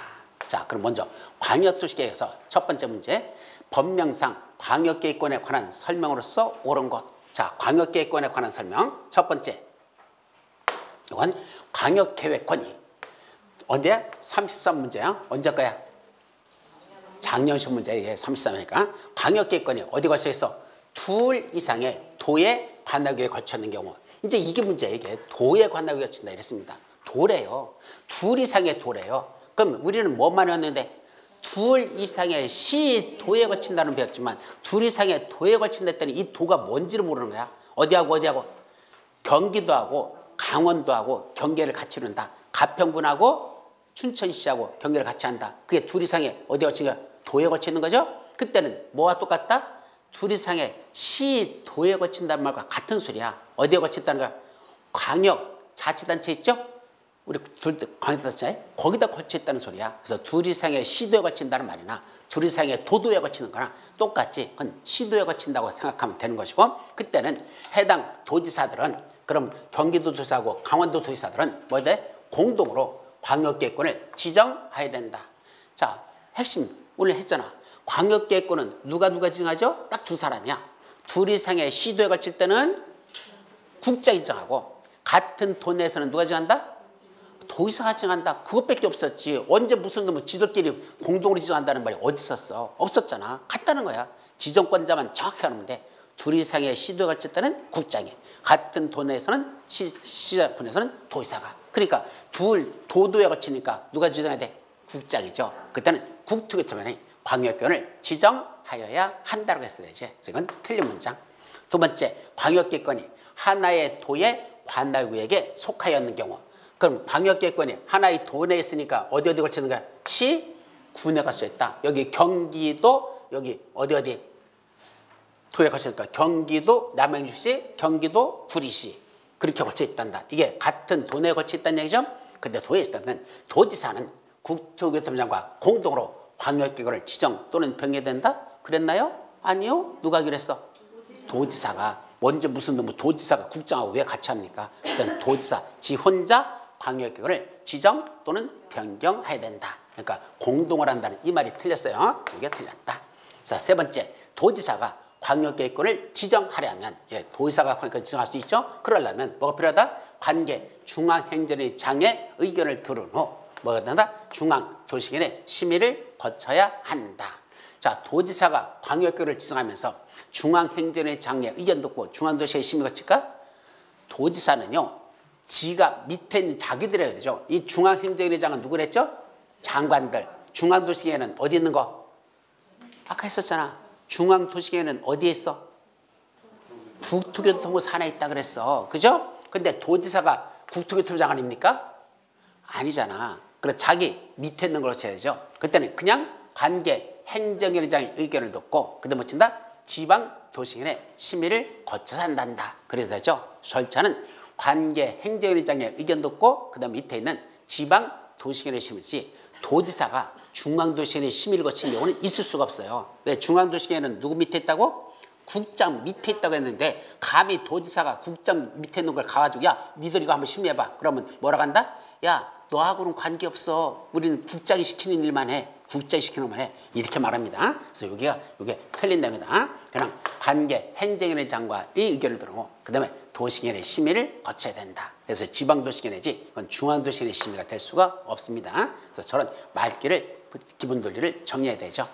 자, 그럼 먼저 광역도시계획에서 첫 번째 문제 법령상 광역계획권에 관한 설명으로서 옳은 것. 자, 광역계획권에 관한 설명 첫 번째 이건 광역계획권이 언제야? 33문제야. 언제 거야? 작년 시험 문제. 이게 33이니까. 광역계획권이 어디 걸쳐 있어? 둘 이상의 도에 관할구에 걸쳐 있는 경우. 이제 이게 문제예요. 이게 도에 관할구에 걸친다 이랬습니다. 도래요. 둘 이상의 도래요. 그럼 우리는 뭐만 했는데 둘 이상의 시도에 걸친다는 배웠지만 둘 이상의 도에 걸친다 했더니 이 도가 뭔지를 모르는 거야. 어디하고 어디하고? 경기도하고 강원도하고 경계를 같이 이룬다. 가평군하고 춘천시하고 경계를 같이 한다. 그게 둘 이상의 어디에 걸친 거야? 도에 걸쳐 있는 거죠. 그때는 뭐와 똑같다? 둘 이상의 시도에 걸친다는 말과 같은 소리야. 어디에 걸친다는 거야? 광역자치단체 있죠? 우리 광역자치단체 거기다 걸쳐 있다는 소리야. 그래서 둘 이상의 시도에 걸친다는 말이나 둘 이상의 도도에 걸치는 거나 똑같지. 그건 시도에 걸친다고 생각하면 되는 것이고 그때는 해당 도지사들은 그럼 경기도도지사하고 강원도도지사들은 뭐야 돼? 공동으로 광역계획권을 지정해야 된다. 자, 핵심 오늘 했잖아. 광역계획권은 누가 지정하죠? 딱 두 사람이야. 둘 이상의 시도에 걸칠 때는 국장이 지정하고 같은 도 내에서는 누가 지정한다? 도지사가 지정한다. 그것밖에 없었지. 언제 무슨 놈은 지들끼리 공동으로 지정한다는 말이 어디 있었어? 없었잖아. 같다는 거야. 지정권자만 정확히 하면 돼. 둘 이상의 시도에 걸칠 때는 국장이, 같은 도 내에서는 시군에서는 도지사가. 그러니까 둘 도도에 걸치니까 누가 지정해야 돼? 국장이죠. 그때는 국토교통원이 광역계획권을 지정하여야 한다고 했어야 되지. 이건 틀린 문장. 두 번째, 광역계획권이 하나의 도의 관할구역에 속하였는 경우. 그럼 광역계획권이 하나의 도 내에 있으니까 어디 걸치는 거야? 시, 군에 걸쳐 있다. 여기 경기도, 여기 어디 도에 거치니까 경기도 남양주시, 경기도 구리시 그렇게 거쳐 있단다. 이게 같은 도내에 거쳐 있다는 얘기죠. 근데 도에 있다면 도지사는 국토교통부장과 공동으로 광역기관을 지정 또는 변경된다? 그랬나요? 아니요. 누가 그랬어? 도지사가. 먼저 무슨 놈의 도지사가 국장하고 왜 같이 합니까? 일단 도지사 지 혼자 광역기관을 지정 또는 변경해야 된다. 그러니까 공동을 한다는 이 말이 틀렸어요. 이게 틀렸다. 자, 세 번째, 도지사가 광역계획권을 지정하려면, 도지사가 광역계획권을 지정할 수 있죠. 그러려면 뭐가 필요하다? 관계 중앙행정장의 의견을 들은 후 뭐가 된다? 중앙도시계획의 심의를 거쳐야 한다. 자, 도지사가 광역계획을 지정하면서 중앙행정장의 의견 듣고 중앙도시계획 심의 거칠까? 도지사는요, 지가 밑에 있는 자기들이 해야 되죠. 이 중앙행정장은 누구랬죠? 장관들. 중앙도시계획은 어디 있는 거? 아까 했었잖아. 중앙도시계획은 어디에 있어? 국토교통부 산하에 있다 그랬어. 그죠? 근데 도지사가 국토교통부장 아닙니까? 아니잖아. 그래서 자기 밑에 있는 걸로 쳐야죠. 그때는 그냥 관계 행정위원장의 의견을 듣고 그다음에 뭐 친다? 지방도시계획의 심의를 거쳐서 한단다. 그래서죠. 절차는 관계 행정위원장의 의견 듣고 그다음 밑에 있는 지방도시계획의 심의지 도지사가 중앙도시계획의 심의를 거친 경우는 있을 수가 없어요. 왜? 중앙도시계획은 누구 밑에 있다고? 국장 밑에 있다고 했는데 감히 도지사가 국장 밑에 있는 걸 가가지고 야 니들 이거 한번 심의해봐. 그러면 뭐라고 한다? 야 너하고는 관계없어. 우리는 국장이 시키는 일만 해. 국장이 시키는 일만 해. 이렇게 말합니다. 그래서 이게 틀린 내용이다. 그냥 관계 행정위원장과의 의견을 들고 그 다음에 도시계획의 심의를 거쳐야 된다. 그래서 지방도시계획이지 그건 중앙도시계획의 심의가 될 수가 없습니다. 그래서 저런 말귀를 기본 논리를 정리해야 되죠.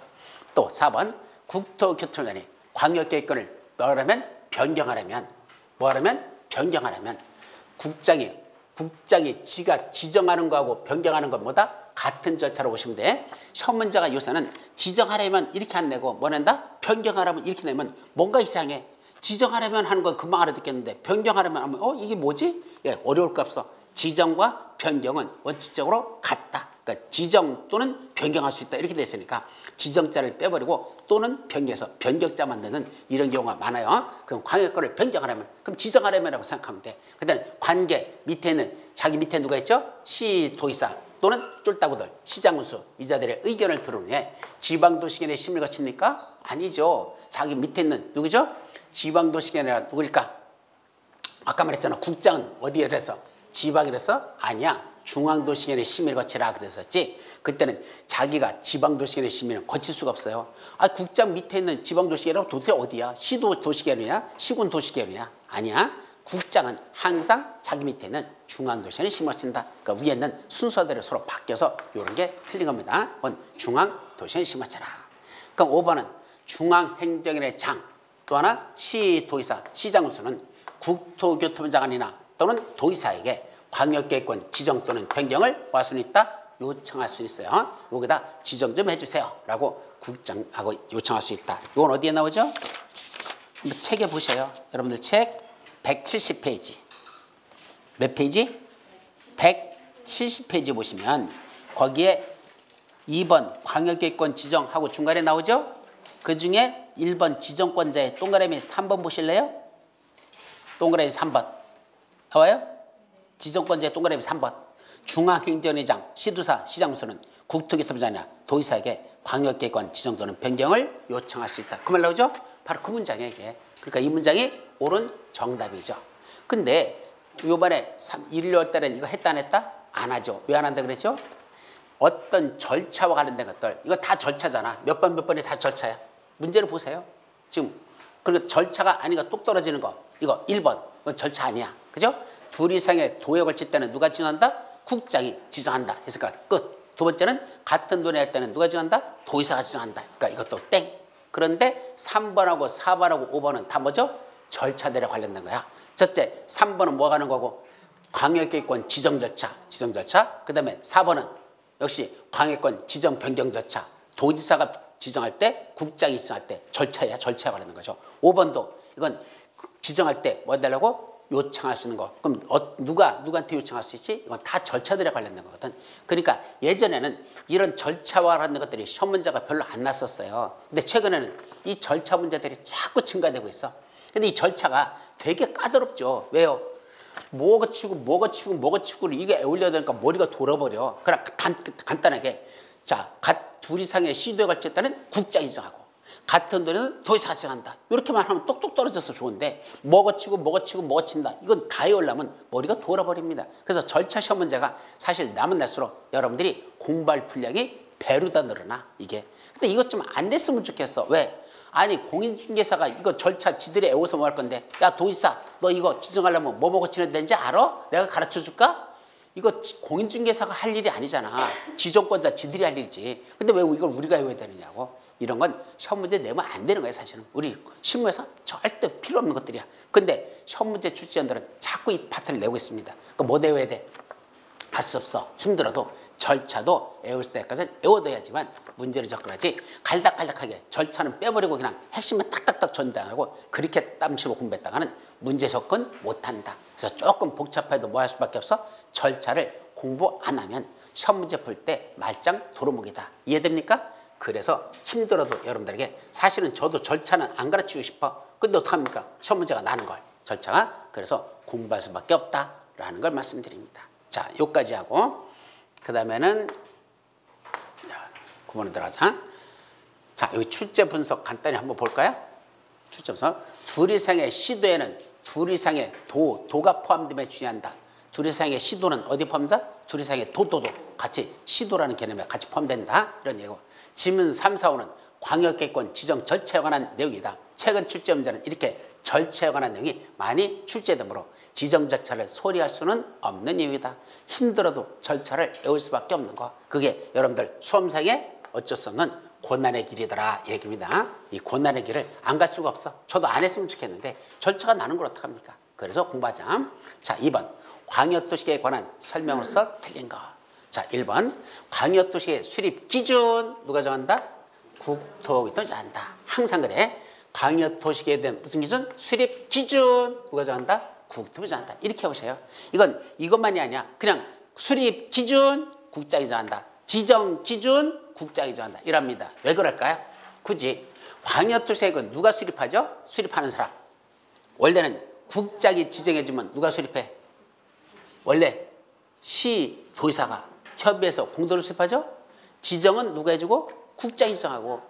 또 4번 국토교통부장이 광역계획권을 뭐하려면 변경하려면 변경하려면 국장이 지가 지정하는 거하고 변경하는 건 뭐다? 같은 절차로 보시면 돼. 시험 문제가 요새는 지정하려면 이렇게 안 내고 뭐 낸다? 변경하려면 이렇게 내면 뭔가 이상해. 지정하려면 하는 건 금방 알아듣겠는데 변경하려면 하면 이게 뭐지? 어려울 거 없어. 지정과 변경은 원칙적으로 같다. 그러니까 지정 또는 변경할 수 있다 이렇게 됐으니까 지정자를 빼버리고 또는 변경해서 변경자만 넣는 이런 경우가 많아요. 그럼 광역권을 변경하려면 그럼 지정하려면이라고 생각하면 돼. 그다음에 관계 밑에 있는 자기 밑에 누가 있죠? 시도의사 또는 쫄따구들 시장군수 이자들의 의견을 들은 후에 지방도시계획의 심의를 거칩니까? 아니죠. 자기 밑에 있는 누구죠? 지방도시계획이 누구일까? 아까 말했잖아. 국장은 어디에 그랬어? 지방이랬어? 아니야. 중앙도시계획의 심의를 거치라 그랬었지. 그때는 자기가 지방도시계획의 심의는 거칠 수가 없어요. 국장 밑에 있는 지방도시계획은 도대체 어디야? 시도도시계획이야? 시군도시계획이야? 아니야. 국장은 항상 자기 밑에 있는 중앙도시계획을 심의 거친다. 그러니까 위에 있는 순서대로 서로 바뀌어서 이런 게 틀린 겁니다. 그건 중앙도시계획을 심의 거치라. 그럼 5번은 중앙행정위원회 장, 또 하나 시도의사, 시장군수는 국토교통부장관이나 또는 도의사에게 광역계획권 지정 또는 변경을 할 수는 있다? 요청할 수 있어요. 여기다 지정 좀 해주세요 라고 국장하고 요청할 수 있다. 이건 어디에 나오죠? 책에 보셔요. 여러분들 책 170페이지. 몇 페이지? 170페이지 보시면 거기에 2번 광역계획권 지정하고 중간에 나오죠? 그 중에 1번 지정권자의 동그라미 3번 보실래요? 동그라미 3번. 나와요? 지정권자의 동그라미 3번. 중앙행정위장, 시도사, 시장군수는 국토교통부장이나 도의사에게 광역계획권 지정 또는 변경을 요청할 수 있다. 그 말 나오죠? 바로 그 문장이에요, 이게. 그러니까 이 문장이 옳은 정답이죠. 근데 요번에 1월 달에 이거 했다 안 했다? 안 하죠. 왜 안 한다 그랬죠? 어떤 절차와 관련된 것들, 이거 다 절차잖아. 몇 번이 다 절차야. 문제를 보세요. 지금 그리고 절차가 아니가 뚝 떨어지는 거. 이거 1번. 이건 절차 아니야. 그죠? 둘 이상의 도에 걸칠 때는 누가 지정한다? 국장이 지정한다. 했으니까 끝. 두 번째는 같은 도에 할 때는 누가 지정한다? 도의사가 지정한다. 그러니까 이것도 땡. 그런데 3번하고 4번하고 5번은 다 뭐죠? 절차들에 관련된 거야. 첫째, 3번은 뭐 가는 거고? 광역계획권 지정 절차. 그 다음에 4번은 역시 광역권 지정 변경 절차. 도지사가 지정할 때, 국장이 지정할 때 절차에 관련된 거죠. 5번도 이건 지정할 때 뭐 해달라고? 요청할 수 있는 거. 그럼 누구한테 요청할 수 있지? 이건 다 절차들에 관련된 거거든. 그러니까 예전에는 이런 절차와 관련된 것들이 시험 문제가 별로 안 났었어요. 근데 최근에는 이 절차 문제들이 자꾸 증가되고 있어. 근데 이 절차가 되게 까다롭죠. 왜요? 뭐가 치고 이게 애올려야 되니까 머리가 돌아버려. 그냥 간단하게. 자, 둘 이상의 시도에 갈지 때는 국장이 정하고 같은 돈에는 도의사가 정한다. 이렇게만 하면 똑똑 떨어져서 좋은데 뭐가 친다. 이건 다 외우려면 머리가 돌아버립니다. 그래서 절차 시험 문제가 사실 남은 날수록 여러분들이 공부할 분량이 배로 다 늘어나 이게. 근데 이것 좀 안 됐으면 좋겠어. 왜? 아니 공인중개사가 이거 절차 지들이 애워서 뭐 할 건데 야 도의사 너 이거 지정하려면 뭐 보고 치는 데인지 알아? 내가 가르쳐 줄까? 이거 공인중개사가 할 일이 아니잖아. 지정권자 지들이 할 일이지. 근데 왜 이걸 우리가 외워야 되느냐고. 이런 건 시험 문제 내면 안 되는 거예요. 사실은 우리 실무에서 절대 필요 없는 것들이야. 근데 시험 문제 출제원들은 자꾸 이 파트를 내고 있습니다. 그러니까 뭐 외워야 돼? 할 수 없어. 힘들어도 절차도 외울 때까지는 외워둬야지만 문제를 접근하지. 갈닥갈닥하게 절차는 빼버리고 그냥 핵심만 딱딱딱 전달하고 그렇게 땀치고 공부했다가는 문제 접근 못한다. 그래서 조금 복잡해도 뭐 할 수밖에 없어? 절차를 공부 안 하면 시험 문제 풀 때 말짱 도루묵이다. 이해됩니까? 그래서 힘들어도 여러분들에게 사실은 저도 절차는 안 가르치고 싶어. 근데 어떡합니까? 시험 문제가 나는 걸. 절차가 그래서 공부할 수밖에 없다라는 걸 말씀드립니다. 자, 요까지 하고 그 다음에는 9번으로 들어가자. 자, 여기 출제 분석 간단히 한번 볼까요? 출제 분석. 둘 이상의 시도에는 둘 이상의 도가 포함됨에 주의한다. 둘 이상의 시도는 어디 포함된다? 둘 이상의 도도 같이 시도라는 개념에 같이 포함된다. 이런 얘기고. 지문 3, 4, 5는 광역계권 지정 절차에 관한 내용이다. 최근 출제 문제는 이렇게 절차에 관한 내용이 많이 출제되므로 지정 절차를 소리할 수는 없는 이유이다. 힘들어도 절차를 외울 수밖에 없는 거. 그게 여러분들 수험생의 어쩔 수 없는 고난의 길이더라 얘기입니다. 이 고난의 길을 안 갈 수가 없어. 저도 안 했으면 좋겠는데 절차가 나는 걸 어떡합니까? 그래서 공부하자. 자, 2번 광역도시계에 관한 설명으로서 틀린 거. 자, 1번 광역도시계 수립 기준 누가 정한다? 국토교통부가 정한다. 항상 그래. 광역도시계에 대한 무슨 기준? 수립 기준 누가 정한다? 국토부가 정한다. 이렇게 해보세요. 이것만이 아니야. 그냥 수립 기준 국장이 정한다. 지정 기준 국장이 정한다. 이랍니다. 왜 그럴까요? 굳이 광역도시계획은 누가 수립하죠? 수립하는 사람. 원래는 국장이 지정해주면 누가 수립해? 원래 시도의사가 협의해서 공도를 수립하죠? 지정은 누가 해주고? 국장이 지정하고.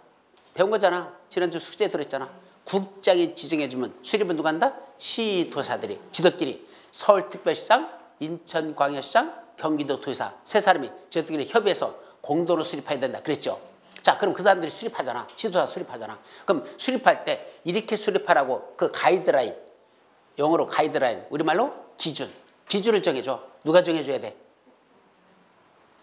배운 거잖아. 지난주 숙제에 들었잖아. 국장이 지정해주면 수립은 누가 한다? 시도사들이 지들끼리 서울특별시장, 인천광역시장, 경기도도의사 세 사람이 지들끼리 협의해서 공도로 수립해야 된다. 그랬죠? 자, 그럼 그 사람들이 수립하잖아. 시도사 수립하잖아. 그럼 수립할 때 이렇게 수립하라고 그 가이드라인, 영어로 가이드라인, 우리말로 기준을 정해줘. 누가 정해줘야 돼?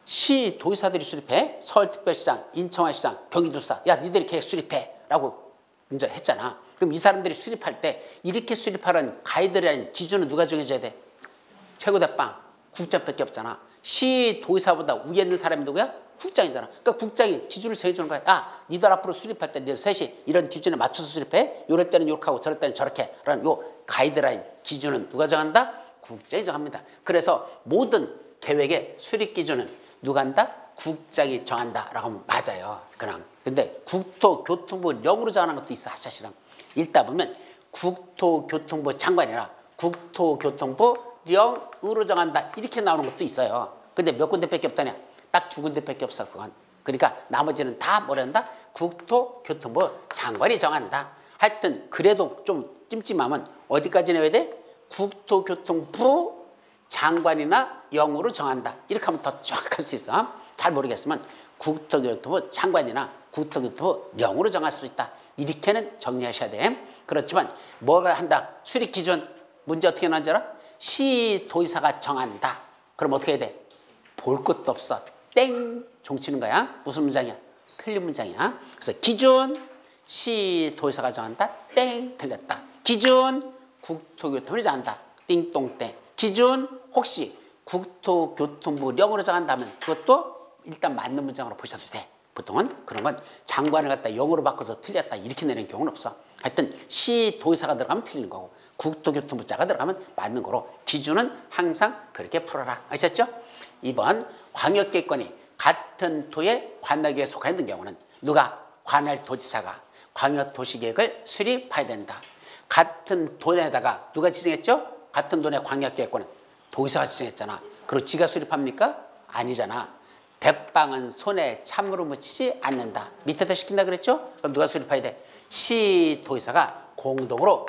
시도의사들이 수립해. 서울특별시장, 인천광역시장, 경기도지사. 야, 니들이 계획 수립해. 라고 먼저 했잖아. 그럼 이 사람들이 수립할 때 이렇게 수립하라는 가이드라인 기준은 누가 정해줘야 돼? 최고대빵 국장밖에 없잖아. 시도의사보다 위에 있는 사람이 누구야? 국장이잖아. 그러니까 국장이 기준을 정해주는 거야. 야, 니들 앞으로 수립할 때 니들 셋이 이런 기준에 맞춰서 수립해. 요럴 때는 요렇게 하고 저럴 때는 저렇게. 라는 요 가이드라인 기준은 누가 정한다? 국장이 정합니다. 그래서 모든 계획의 수립 기준은 누가 한다? 국장이 정한다라고 하면 맞아요. 그럼. 근데 국토교통부령으로 정하는 것도 있어. 사실은. 읽다 보면 국토교통부 장관이나 국토교통부령으로 정한다. 이렇게 나오는 것도 있어요. 근데 몇 군데밖에 없다냐? 딱 2군데밖에 없어. 그건. 그러니까 나머지는 다 뭐란다? 국토교통부 장관이 정한다. 하여튼 그래도 좀 찜찜하면 어디까지 내야 돼? 국토교통부 장관이나 영으로 정한다. 이렇게 하면 더 정확할 수 있어. 잘 모르겠으면 국토교통부 장관이나 국토교통부 영으로 정할 수 있다. 이렇게는 정리하셔야 돼. 그렇지만 뭐가 한다? 수립 기준 문제 어떻게 나오는지 알아? 시도의사가 정한다. 그럼 어떻게 해야 돼? 볼 것도 없어. 땡! 종치는 거야. 무슨 문장이야? 틀린 문장이야. 그래서 기준 시도의사가 정한다. 땡! 틀렸다. 기준 국토교통부가 정한다. 띵똥땡. 기준 혹시 국토교통부령으로 정한다면 그것도 일단 맞는 문장으로 보셔도 돼. 보통은 그런 건 장관을 갖다 영어로 바꿔서 틀렸다 이렇게 내는 경우는 없어. 하여튼 시도의사가 들어가면 틀리는 거고 국토교통부자가 들어가면 맞는 거로 기준은 항상 그렇게 풀어라. 아셨죠? 2번 광역계권이 같은 도의 관역에 속해 있는 경우는 누가? 관할도지사가 광역도시계획을 수립해야 된다. 같은 돈에다가 누가 지정했죠? 같은 돈의 광역계획권은 도지사가 지정했잖아. 그리고 지가 수립합니까? 아니잖아. 대빵은 손에 찬물을 묻히지 않는다. 밑에다 시킨다 그랬죠? 그럼 누가 수립해야 돼? 시도지사가 공동으로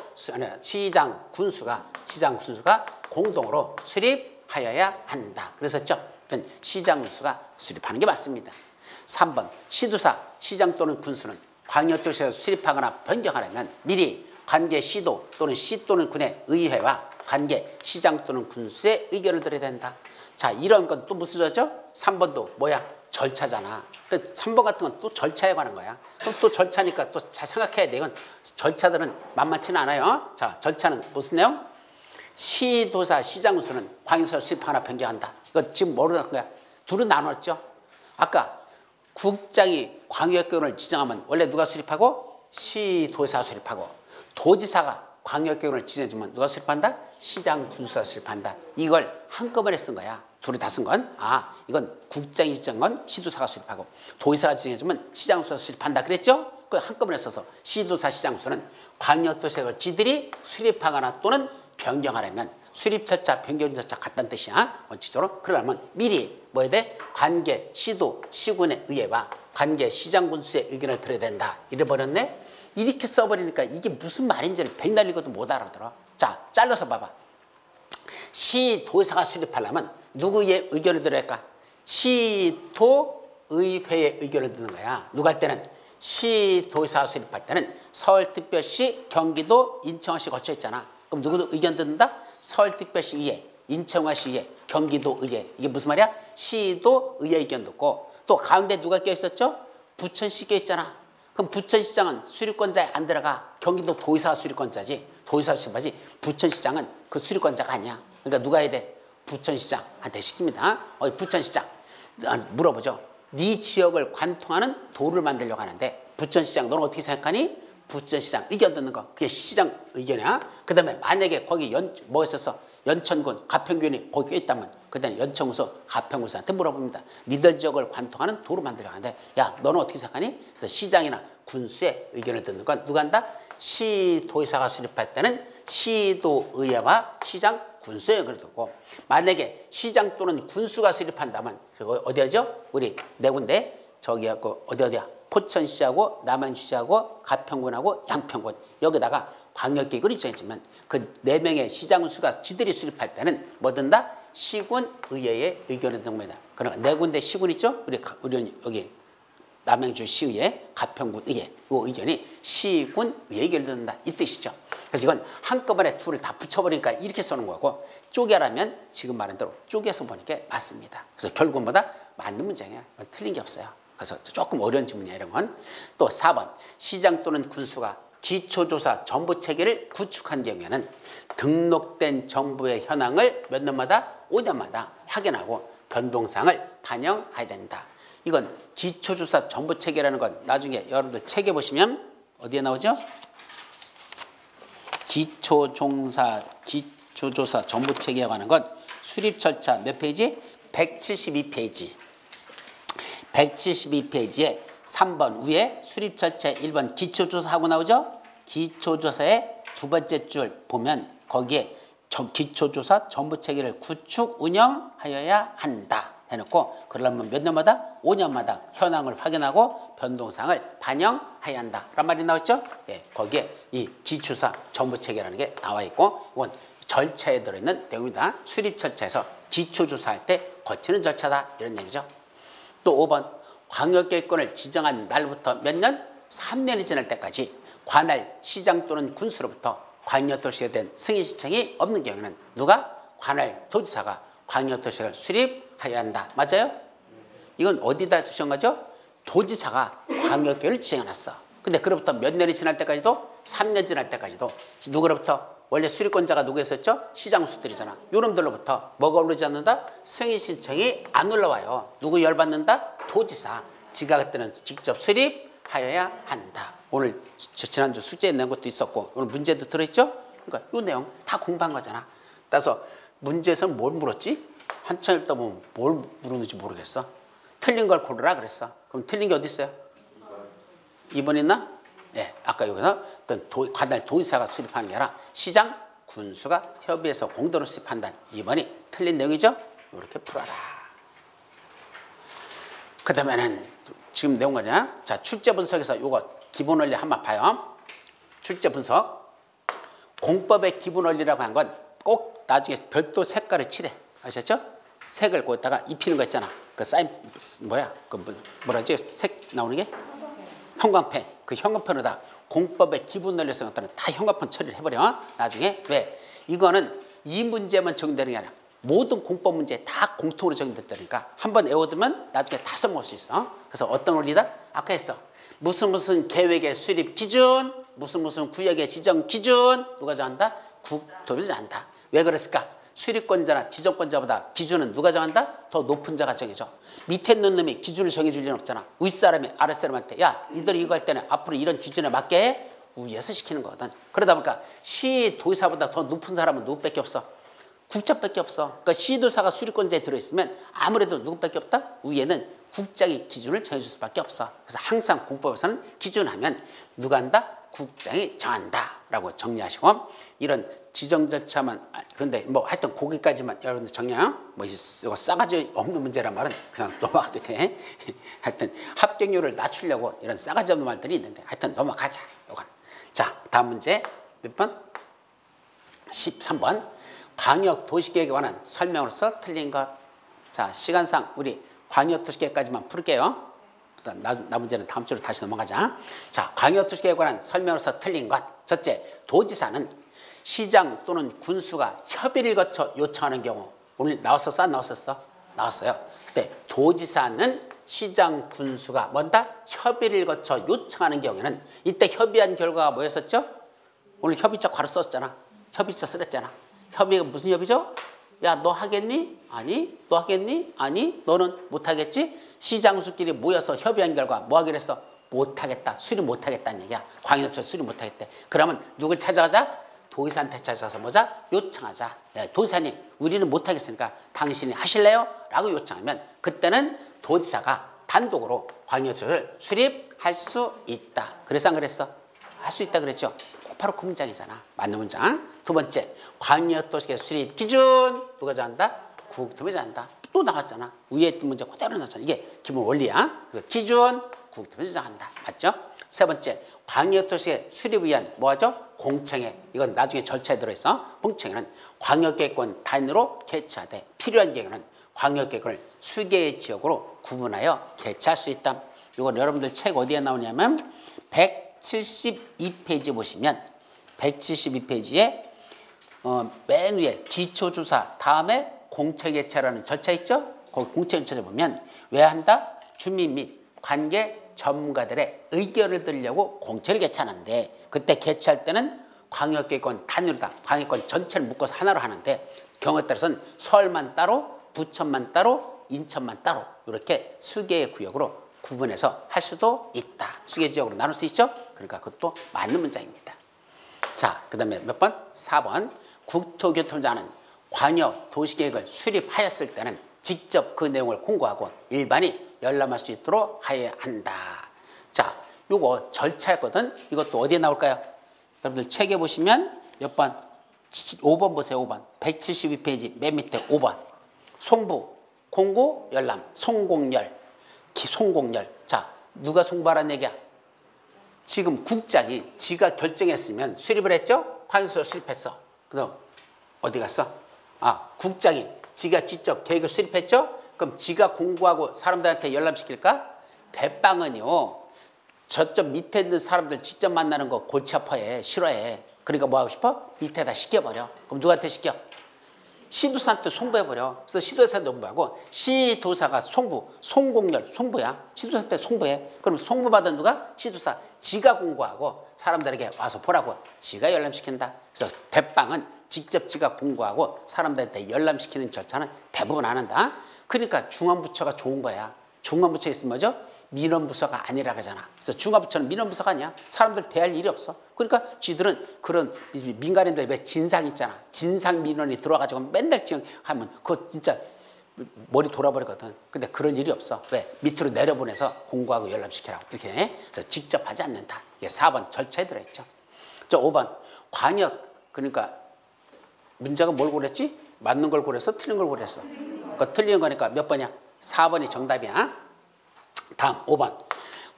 시장 군수가 공동으로 수립하여야 한다. 그랬었죠? 시장 군수가 수립하는 게 맞습니다. 3번 시도사, 시장 또는 군수는 광역도시에서 수립하거나 변경하려면 미리 관계 시도 또는 시 또는 군의 의회와 관계 시장 또는 군수의 의견을 들어야 된다. 자, 이런 건 또 무슨 절차죠? 3번도 뭐야? 절차잖아. 3번 같은 건 또 절차에 관한 거야. 그럼 또 절차니까 또 잘 생각해야 돼. 이건 절차들은 만만치는 않아요. 자, 절차는 무슨 내용? 시도사, 시장군수는 광역도시에서 수립하거나 변경한다. 이거 지금 모르는 거야. 둘은 나눴죠. 아까 국장이 광역계획을 지정하면 원래 누가 수립하고? 시도지사가 수립하고, 도지사가 광역계획을 지정해주면 누가 수립한다? 시장 군수가 수립한다. 이걸 한꺼번에 쓴 거야. 둘이 다 쓴 건 이건 국장이 지정한 건 시도사가 수립하고 도지사가 지정해주면 시장 군수가 수립한다 그랬죠? 그걸 한꺼번에 써서 시도사, 시장 군수는 광역도시계획을 지들이 수립하거나 또는 변경하려면 수립 절차, 변경 절차 같다는 뜻이야. 원칙적으로. 그러려면 미리 뭐 해야 돼? 관계 시도, 시군의 의회와 관계 시장 군수의 의견을 들어야 된다. 이래버렸네. 이렇게 써버리니까 이게 무슨 말인지를 백날 읽어도 못 알아들어. 자, 잘라서 봐봐. 시도지사가 수립하려면 누구의 의견을 들어야 할까? 시도의회의 의견을 듣는 거야. 누가 할 때는 시도지사가 수립할 때는 서울특별시, 경기도, 인천시 거쳐 있잖아. 그럼 누구도 의견 듣는다? 서울특별시 의회, 인천시 의회, 경기도 의회. 이게 무슨 말이야? 시도의회 의견 듣고 또 가운데 누가 껴있었죠? 부천시 껴있잖아. 그럼 부천시장은 수립권자에 안 들어가. 경기도 도지사가 수립권자지. 도지사가 수립하지. 부천시장은 그 수립권자가 아니야. 그러니까 누가 해야 돼? 부천시장한테 시킵니다. 부천시장 물어보죠. 네 지역을 관통하는 도를 만들려고 하는데 부천시장 너는 어떻게 생각하니? 부천시장 의견 듣는 거. 그게 시장 의견이야. 그 다음에 만약에 거기 뭐 있었어? 연천군, 가평군이 거기 있다면 그다음에 연천구서, 가평구서한테 물어봅니다. 니들 지역을 관통하는 도로 만들려고 하는데 야 너는 어떻게 생각하니? 그래서 시장이나 군수의 의견을 듣는 건 누가 한다? 시도지사가 수립할 때는 시도의회와 시장 군수의 의견을 듣고 만약에 시장 또는 군수가 수립한다면 어디 하죠? 우리 네 군데 저기하고 어디야? 포천시하고 남양주시하고 가평군하고 양평군 여기다가 광역계획을 지정했지만 그 4명의 시장군수가 지들이 수립할 때는 뭐 든다? 시군의회의 의견을 듣는 겁니다. 그러니까 네 군데 시군 있죠? 우리는 여기 남양주시의회, 가평군의회 이 의견이 시군의회 의견을 듣는다 이 뜻이죠. 그래서 이건 한꺼번에 둘을 다 붙여버리니까 이렇게 써는 거고 쪼개라면 지금 말한 대로 쪼개서 보니까 맞습니다. 그래서 결국은 뭐다? 맞는 문장이야. 틀린 게 없어요. 그래서 조금 어려운 질문이야 이런 건. 또 4번 시장 또는 군수가 기초조사 정보체계를 구축한 경우에는 등록된 정보의 현황을 몇 년마다? 5년마다 확인하고 변동사항을 반영해야 된다. 이건 기초조사 정보체계라는 건 나중에 여러분들 책에 보시면 어디에 나오죠? 기초조사 정보체계에 관한 건 수립 절차 몇 페이지? 172페이지. 172페이지에 3번 위에 수립 절차 1번 기초조사 하고 나오죠? 기초조사의 두 번째 줄 보면 거기에 기초조사 정보체계를 구축 운영하여야 한다 해놓고 그러려면 몇 년마다? 5년마다 현황을 확인하고 변동사항을 반영해야 한다 라는 말이 나왔죠? 예, 거기에 이 기초조사 정보체계라는 게 나와 있고 이건 절차에 들어있는 내용이다. 수립 절차에서 기초조사할 때 거치는 절차다 이런 얘기죠. 또 5번 광역계획권을 지정한 날부터 몇 년? 3년이 지날 때까지 관할 시장 또는 군수로부터 광역도시에 대한 승인 신청이 없는 경우에는 누가? 관할 도지사가 광역도시를 수립해야 한다. 맞아요? 이건 어디다 지정한 거죠? 도지사가 광역계획을 지정해놨어. 근데 그로부터 몇 년이 지날 때까지도 3년 지날 때까지도 누구로부터? 원래 수립권자가 누구였었죠? 시장수들이잖아. 요놈들로부터 뭐가 오르지 않는다? 승인 신청이 안 올라와요. 누구 열받는다? 도지사. 지가 그때는 직접 수립하여야 한다. 오늘 지난주 숙제에 낸 것도 있었고 오늘 문제도 들어있죠? 그러니까 이 내용 다 공부한 거잖아. 따라서 문제에서는 뭘 물었지? 한참 읽다 보면 뭘 물었는지 모르겠어. 틀린 걸 고르라 그랬어. 그럼 틀린 게 어디 있어요? 2번 있나? 네, 아까 여기서 어떤 관할 도의사가 수립하는 게 아니라 시장, 군수가 협의해서 공동으로 수립한다는 2번이 틀린 내용이죠? 이렇게 풀어라. 그 다음에는 지금 내용 뭐냐? 자, 출제 분석에서 요거 기본 원리 한번 봐요. 출제 분석. 공법의 기본 원리라고 한 건 꼭 나중에 별도 색깔을 칠해. 아셨죠? 색을 거기다가 입히는 거 있잖아. 그 사인 뭐야? 그 뭐라지? 색 나오는 게? 형광펜. 그 형광펜으로다 공법의 기본 원리 쓰는 것들은 다 형광펜 처리를 해버려. 나중에 왜? 이거는 이 문제만 적용되는 게 아니라 모든 공법 문제에 다 공통으로 적용됐다니까 한 번 외워두면 나중에 다 써먹을 수 있어. 그래서 어떤 원리다? 아까 했어. 무슨 계획의 수립 기준, 무슨 구역의 지정 기준 누가 정한다? 국토부가 정한다. 왜 그랬을까? 수립권자나 지정권자보다 기준은 누가 정한다? 더 높은 자가 정해줘. 밑에 있는 놈이 기준을 정해줄 리는 없잖아. 윗사람이 아랫사람한테 야 니들이 이거 할 때는 앞으로 이런 기준에 맞게 해. 위에서 시키는 거거든. 그러다 보니까 시도의사보다 더 높은 사람은 누구밖에 없어? 국장밖에 없어. 그러니까 시도사가 수립권자에 들어있으면 아무래도 누구밖에 없다? 위에는 국장이 기준을 정해줄 수밖에 없어. 그래서 항상 공법에서는 기준하면 누가 한다? 국장이 정한다 라고 정리하시고 이런 지정 절차만 그런데 뭐 하여튼 거기까지만 여러분들 정리해요. 뭐 이거 싸가지 없는 문제란 말은 그냥 넘어가도 돼. 하여튼 합격률을 낮추려고 이런 싸가지 없는 말들이 있는데 하여튼 넘어가자. 요건. 자, 다음 문제 몇 번? 13번. 광역도시계획에 관한 설명으로서 틀린 것. 자, 시간상 우리 광역도시계획까지만 풀게요. 나 문제는 다음 주로 다시 넘어가자. 자, 광역도시계획에 관한 설명으로서 틀린 것. 첫째, 도지사는 시장 또는 군수가 협의를 거쳐 요청하는 경우. 오늘 나왔었어? 안 나왔었어? 나왔어요. 그때 도지사는 시장, 군수가 뭔다? 협의를 거쳐 요청하는 경우에는 이때 협의한 결과가 뭐였었죠? 오늘 협의자 괄호 썼잖아. 협의자 쓰랬잖아. 협의가 무슨 협의죠? 야, 너 하겠니? 아니. 너 하겠니? 아니. 너는 못하겠지? 시장수끼리 모여서 협의한 결과 뭐 하기로 했어? 못하겠다. 수립 못하겠다는 얘기야. 광역도시 수립 못하겠대. 그러면 누굴 찾아가자? 도의사한테 찾아가서 뭐자? 요청하자. 야, 도의사님 우리는 못하겠으니까 당신이 하실래요? 라고 요청하면 그때는 도지사가 단독으로 광역도시를 수립할 수 있다. 그래서 안 그랬어? 할 수 있다 그랬죠? 바로 그 문장이잖아. 맞는 문장. 두 번째, 광역도시계획 수립 기준 누가 정한다? 국토부가 정한다. 또 나왔잖아. 위에 있던 문제 그대로 나왔잖아. 이게 기본 원리야. 그래서 기준 국토부가 정한다. 맞죠? 세 번째, 광역도시계획 수립을 위한 뭐하죠? 공청회. 이건 나중에 절차에 들어있어. 공청회는 광역계획권 단위로 개최하되 필요한 경우는 광역계획을 수개의 지역으로 구분하여 개최할 수 있다. 이건 여러분들 책 어디에 나오냐면 172페이지 보시면 172페이지에 맨 위에 기초조사 다음에 공청개최라는 절차 있죠? 거기 공청개최 보면 왜 한다? 주민 및 관계 전문가들의 의견을 들으려고 공청회를 개최하는데 그때 개최할 때는 광역계획권 단위로다. 광역권 전체를 묶어서 하나로 하는데 경우에 따라서는 서울만 따로, 부천만 따로, 인천만 따로 이렇게 수개의 구역으로 구분해서 할 수도 있다. 수개 지역으로 나눌 수 있죠? 그러니까 그것도 맞는 문장입니다. 자, 그 다음에 몇 번? 4번. 국토교통부장은 광역 도시계획을 수립하였을 때는 직접 그 내용을 공고하고 일반이 열람할 수 있도록 하여야 한다. 자, 요거 절차였거든. 이것도 어디에 나올까요? 여러분들 책에 보시면 몇 번? 5번 보세요. 5번. 172페이지 맨 밑에 5번. 송부, 공고, 열람, 송공열. 송공열. 자, 누가 송부하라는 얘기야? 지금 국장이 지가 결정했으면 수립을 했죠? 광역도시를 수립했어. 그럼 어디 갔어? 아, 국장이 지가 직접 계획을 수립했죠? 그럼 지가 공고하고 사람들한테 열람시킬까? 대빵은요. 저쪽 밑에 있는 사람들 직접 만나는 거 골치 아파해. 싫어해. 그러니까 뭐 하고 싶어? 밑에다 시켜버려. 그럼 누구한테 시켜? 시도사한테 송부해버려. 그래서 시도사한테 송부하고 시도사가 송부, 송공열, 송부야. 시도사한테 송부해. 그럼 송부받은 누가? 시도사. 지가 공고하고 사람들에게 와서 보라고 지가 열람시킨다. 그래서 대빵은 직접 지가 공고하고 사람들한테 열람시키는 절차는 대부분 안 한다. 그러니까 중앙부처가 좋은 거야. 중앙부처에 있으면 뭐죠? 민원부서가 아니라 하잖아. 그래서 중앙부처는 민원부서가 아니야. 사람들 대할 일이 없어. 그러니까 쥐들은 그런 민간인들 왜 진상 있잖아. 진상 민원이 들어와가지고 맨날 지금 하면 그거 진짜 머리 돌아버리거든. 근데 그럴 일이 없어. 왜? 밑으로 내려보내서 공고하고 열람시키라고. 이렇게. 그래서 직접 하지 않는다. 이게 4번 절차에 들어있죠. 저 5번 광역. 그러니까 문제가 뭘 고랬지? 맞는 걸 고랬어? 틀린 걸 고랬어? 그러니까 틀린 거니까 몇 번이야? 4번이 정답이야. 다음 5번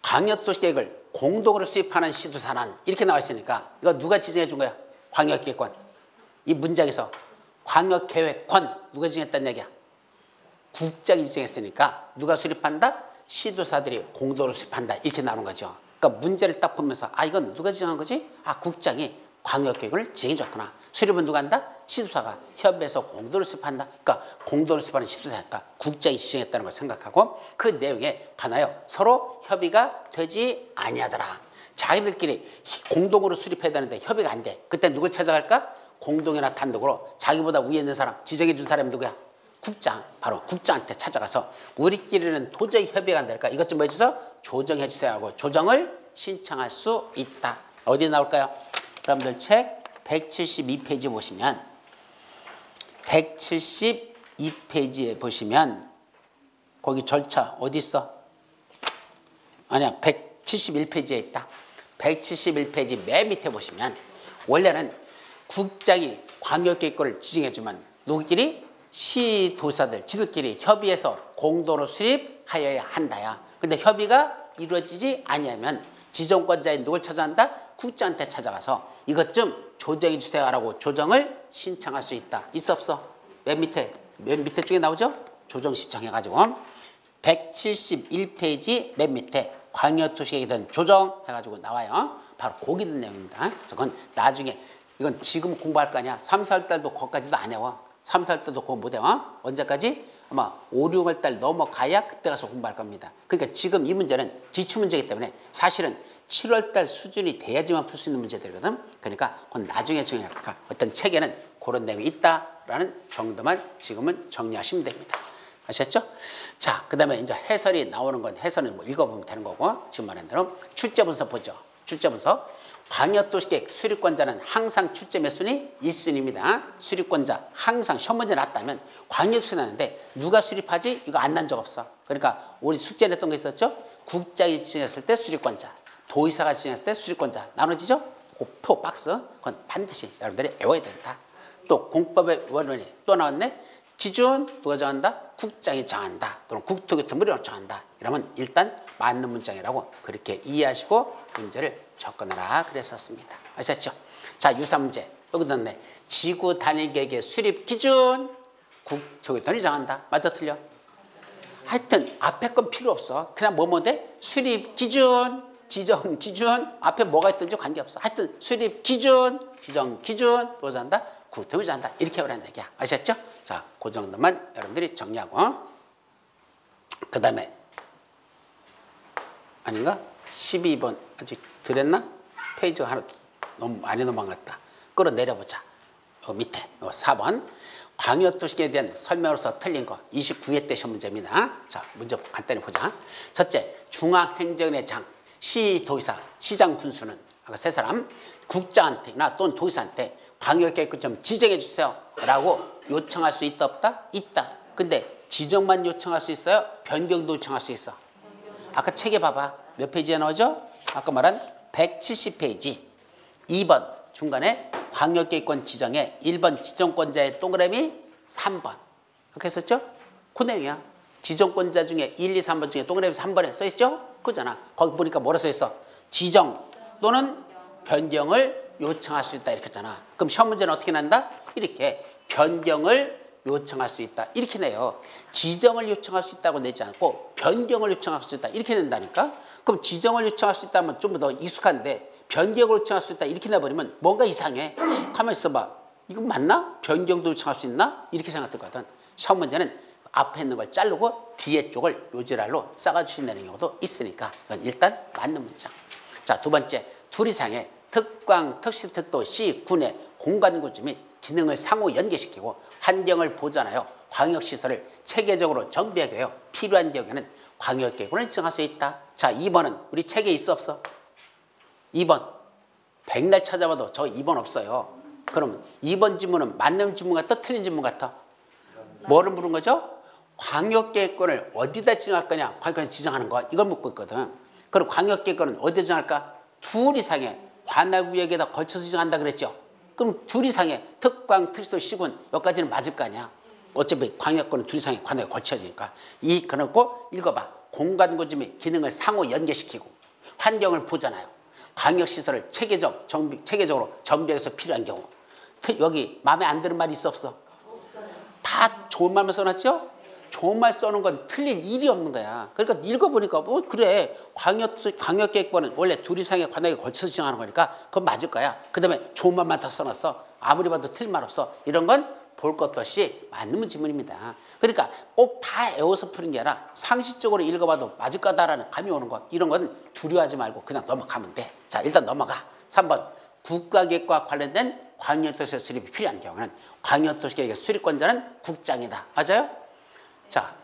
광역도시계획을 공동으로 수립하는 시도사는 이렇게 나와 있으니까 이거 누가 지정해 준 거야? 광역계획권. 이 문장에서 광역계획권 누가 지정했다는 얘기야? 국장이 지정했으니까 누가 수립한다? 시도사들이 공동으로 수립한다. 이렇게 나오는 거죠. 그러니까 문제를 딱 보면서 아 이건 누가 지정한 거지? 아 국장이 광역계획을 지정해 줬구나. 수립은 누가 한다? 시도사가 협의해서 공동으로 수립한다. 그러니까 공동으로 수립하는 시도사니까 국장이 지정했다는 걸 생각하고 그 내용에 관하여 서로 협의가 되지 아니하더라. 자기들끼리 공동으로 수립해야 되는데 협의가 안 돼. 그때 누굴 찾아갈까? 공동이나 단독으로 자기보다 위에 있는 사람, 지정해 준 사람이 누구야? 국장. 바로 국장한테 찾아가서 우리끼리는 도저히 협의가 안 될까? 이것 좀 해주세요. 조정해 주세요 하고 조정을 신청할 수 있다. 어디에 나올까요? 여러분들 책 172페이지 보시면 172페이지에 보시면 거기 절차 어디 있어? 아니야 171페이지에 있다. 171페이지 맨 밑에 보시면 원래는 국장이 광역계획권을 지정해주면 누구끼리? 시도사들 지들끼리 협의해서 공동으로 수립하여야 한다야. 근데 협의가 이루어지지 아니하면 지정권자인 누굴 찾아간다? 국장한테 찾아가서 이것 좀 조정해 주세요 라고 조정을 신청할 수 있다. 있어 없어? 맨 밑에 쪽에 나오죠? 조정 신청해가지고 171페이지 맨 밑에 광역도시계획에 대한 조정 해가지고 나와요. 바로 거기 있는 내용입니다. 그래서 그건 나중에 이건 지금 공부할 거 아니야. 3, 4월 달도 거기까지도 안 해와. 3, 4월 달도 공부 못 해와. 언제까지? 아마 5, 6월 달 넘어가야 그때 가서 공부할 겁니다. 그러니까 지금 이 문제는 기출문제이기 때문에 사실은 7월 달 수준이 돼야지만 풀 수 있는 문제들이거든. 그러니까 그건 나중에 정리할까. 어떤 책에는 그런 내용이 있다라는 정도만 지금은 정리하시면 됩니다. 아셨죠? 자, 그 다음에 이제 해설이 나오는 건 해설은 뭐 읽어보면 되는 거고 지금 말한 대로 출제 분석 보죠. 출제 분석. 광역도시계획 수립권자는 항상 출제 몇 순위? 1순위입니다. 수립권자 항상 시험 문제 났다면 광역도시 나는데 누가 수립하지? 이거 안 난 적 없어. 그러니까 우리 숙제 냈던 거 있었죠? 국장이 지정했을 때 수립권자, 도의사가 지정했을 때 수립권자 나눠지죠? 그 표 박스 그건 반드시 여러분들이 외워야 된다. 또 공법의 원론이 또 나왔네. 기준 누가 정한다? 국장이 정한다. 또는 국토교통부가 정한다. 이러면 일단 맞는 문장이라고 그렇게 이해하시고 문제를 접근하라 그랬었습니다. 아셨죠? 자, 유사 문제 여기 넣네. 지구 단위계획의 수립 기준 국토교통이 정한다. 맞아 틀려? 하여튼 앞에 건 필요 없어. 그냥 뭐뭐 돼? 수립 기준, 지정 기준 앞에 뭐가 있든지 관계없어. 하여튼 수립 기준, 지정 기준 누가 정한다? 국토교통이 정한다. 이렇게 하라는 얘기야. 아셨죠? 자, 그 정도만 여러분들이 정리하고 그 다음에 아닌가? 12번 아직 드렸나? 페이지가 하나 너무 많이 넘어갔다. 끌어내려보자. 밑에 4번 광역도시계획에 대한 설명으로서 틀린 거 29회 때 시험 문제입니다. 자, 문제 간단히 보자. 첫째, 중앙행정의 장, 시도의사, 시장 분수는 아까 세 사람 국장한테나 또는 도의사한테 광역계획을 좀 지정해 주세요 라고 요청할 수 있다 없다? 있다. 근데 지정만 요청할 수 있어요? 변경도 요청할 수 있어. 아까 책에 봐봐. 몇 페이지에 나오죠? 아까 말한 170페이지 2번 중간에 광역계획권 지정에 1번 지정권자의 동그라미 3번 이렇게 했었죠? 그 내용이야. 지정권자 중에 1, 2, 3번 중에 동그라미 3번에 써있죠? 그잖아. 거기 보니까 뭐라 써있어? 지정 또는 변경을 요청할 수 있다 이렇게 했잖아. 그럼 시험 문제는 어떻게 난다? 이렇게 변경을 요청할 수 있다 이렇게 내요. 지정을 요청할 수 있다고 내지 않고 변경을 요청할 수 있다 이렇게 낸다니까. 그럼 지정을 요청할 수 있다면 좀 더 익숙한데 변경을 요청할 수 있다 이렇게 내버리면 뭔가 이상해. 가만히 있어봐. 이거 맞나? 변경도 요청할 수 있나? 이렇게 생각했거든. 시험 문제는 앞에 있는 걸 자르고 뒤에 쪽을 요지랄로 싸가주신다는 경우도 있으니까 이건 일단 맞는 문장. 자, 두 번째 둘 이상의 특광, 특시특도, 시, 군의 공간구조 및 기능을 상호 연계시키고 환경을 보존하여 광역시설을 체계적으로 정비하기 위하여 필요한 경우에는 광역계획원을 지정할 수 있다. 자, 2번은 우리 책에 있어 없어? 2번. 백날 찾아봐도 저 2번 없어요. 그럼 2번 지문은 맞는 지문 같아? 틀린 지문 같아? 뭐를 물은 거죠? 광역계획권을 어디다 지정할 거냐? 광역계획권 지정하는 거. 이걸 묻고 있거든. 그럼 광역계획권은 어디다 지정할까? 둘 이상의 관할구역에다 걸쳐서 지정한다 그랬죠? 그럼 둘 이상의 특광, 특수도, 시군 여기까지는 맞을 거 아니야? 어차피 광역권은 둘 이상의 관할에 걸쳐지니까. 그렇고 읽어봐. 공간구조 및 기능을 상호 연계시키고 환경을 보잖아요. 광역시설을 체계적으로 정비해서 필요한 경우. 여기 마음에 안 드는 말 있어 없어? 다 좋은 말만 써놨죠? 좋은 말 써놓은 건 틀릴 일이 없는 거야. 그러니까 읽어보니까 그래. 광역계획권은 원래 둘 이상의 관역에 걸쳐서 지정하는 거니까 그건 맞을 거야. 그 다음에 좋은 말만 다 써놨어. 아무리 봐도 틀린 말 없어. 이런 건 볼 것도 없이 맞는 지문입니다. 그러니까 꼭 다 외워서 푸는 게 아니라 상식적으로 읽어봐도 맞을 거다라는 감이 오는 거. 이런 건 두려워하지 말고 그냥 넘어가면 돼. 자, 일단 넘어가. 3번. 국가계획과 관련된 광역도시 수립이 필요한 경우는 광역도시계획의 수립권자는 국장이다. 맞아요? 자,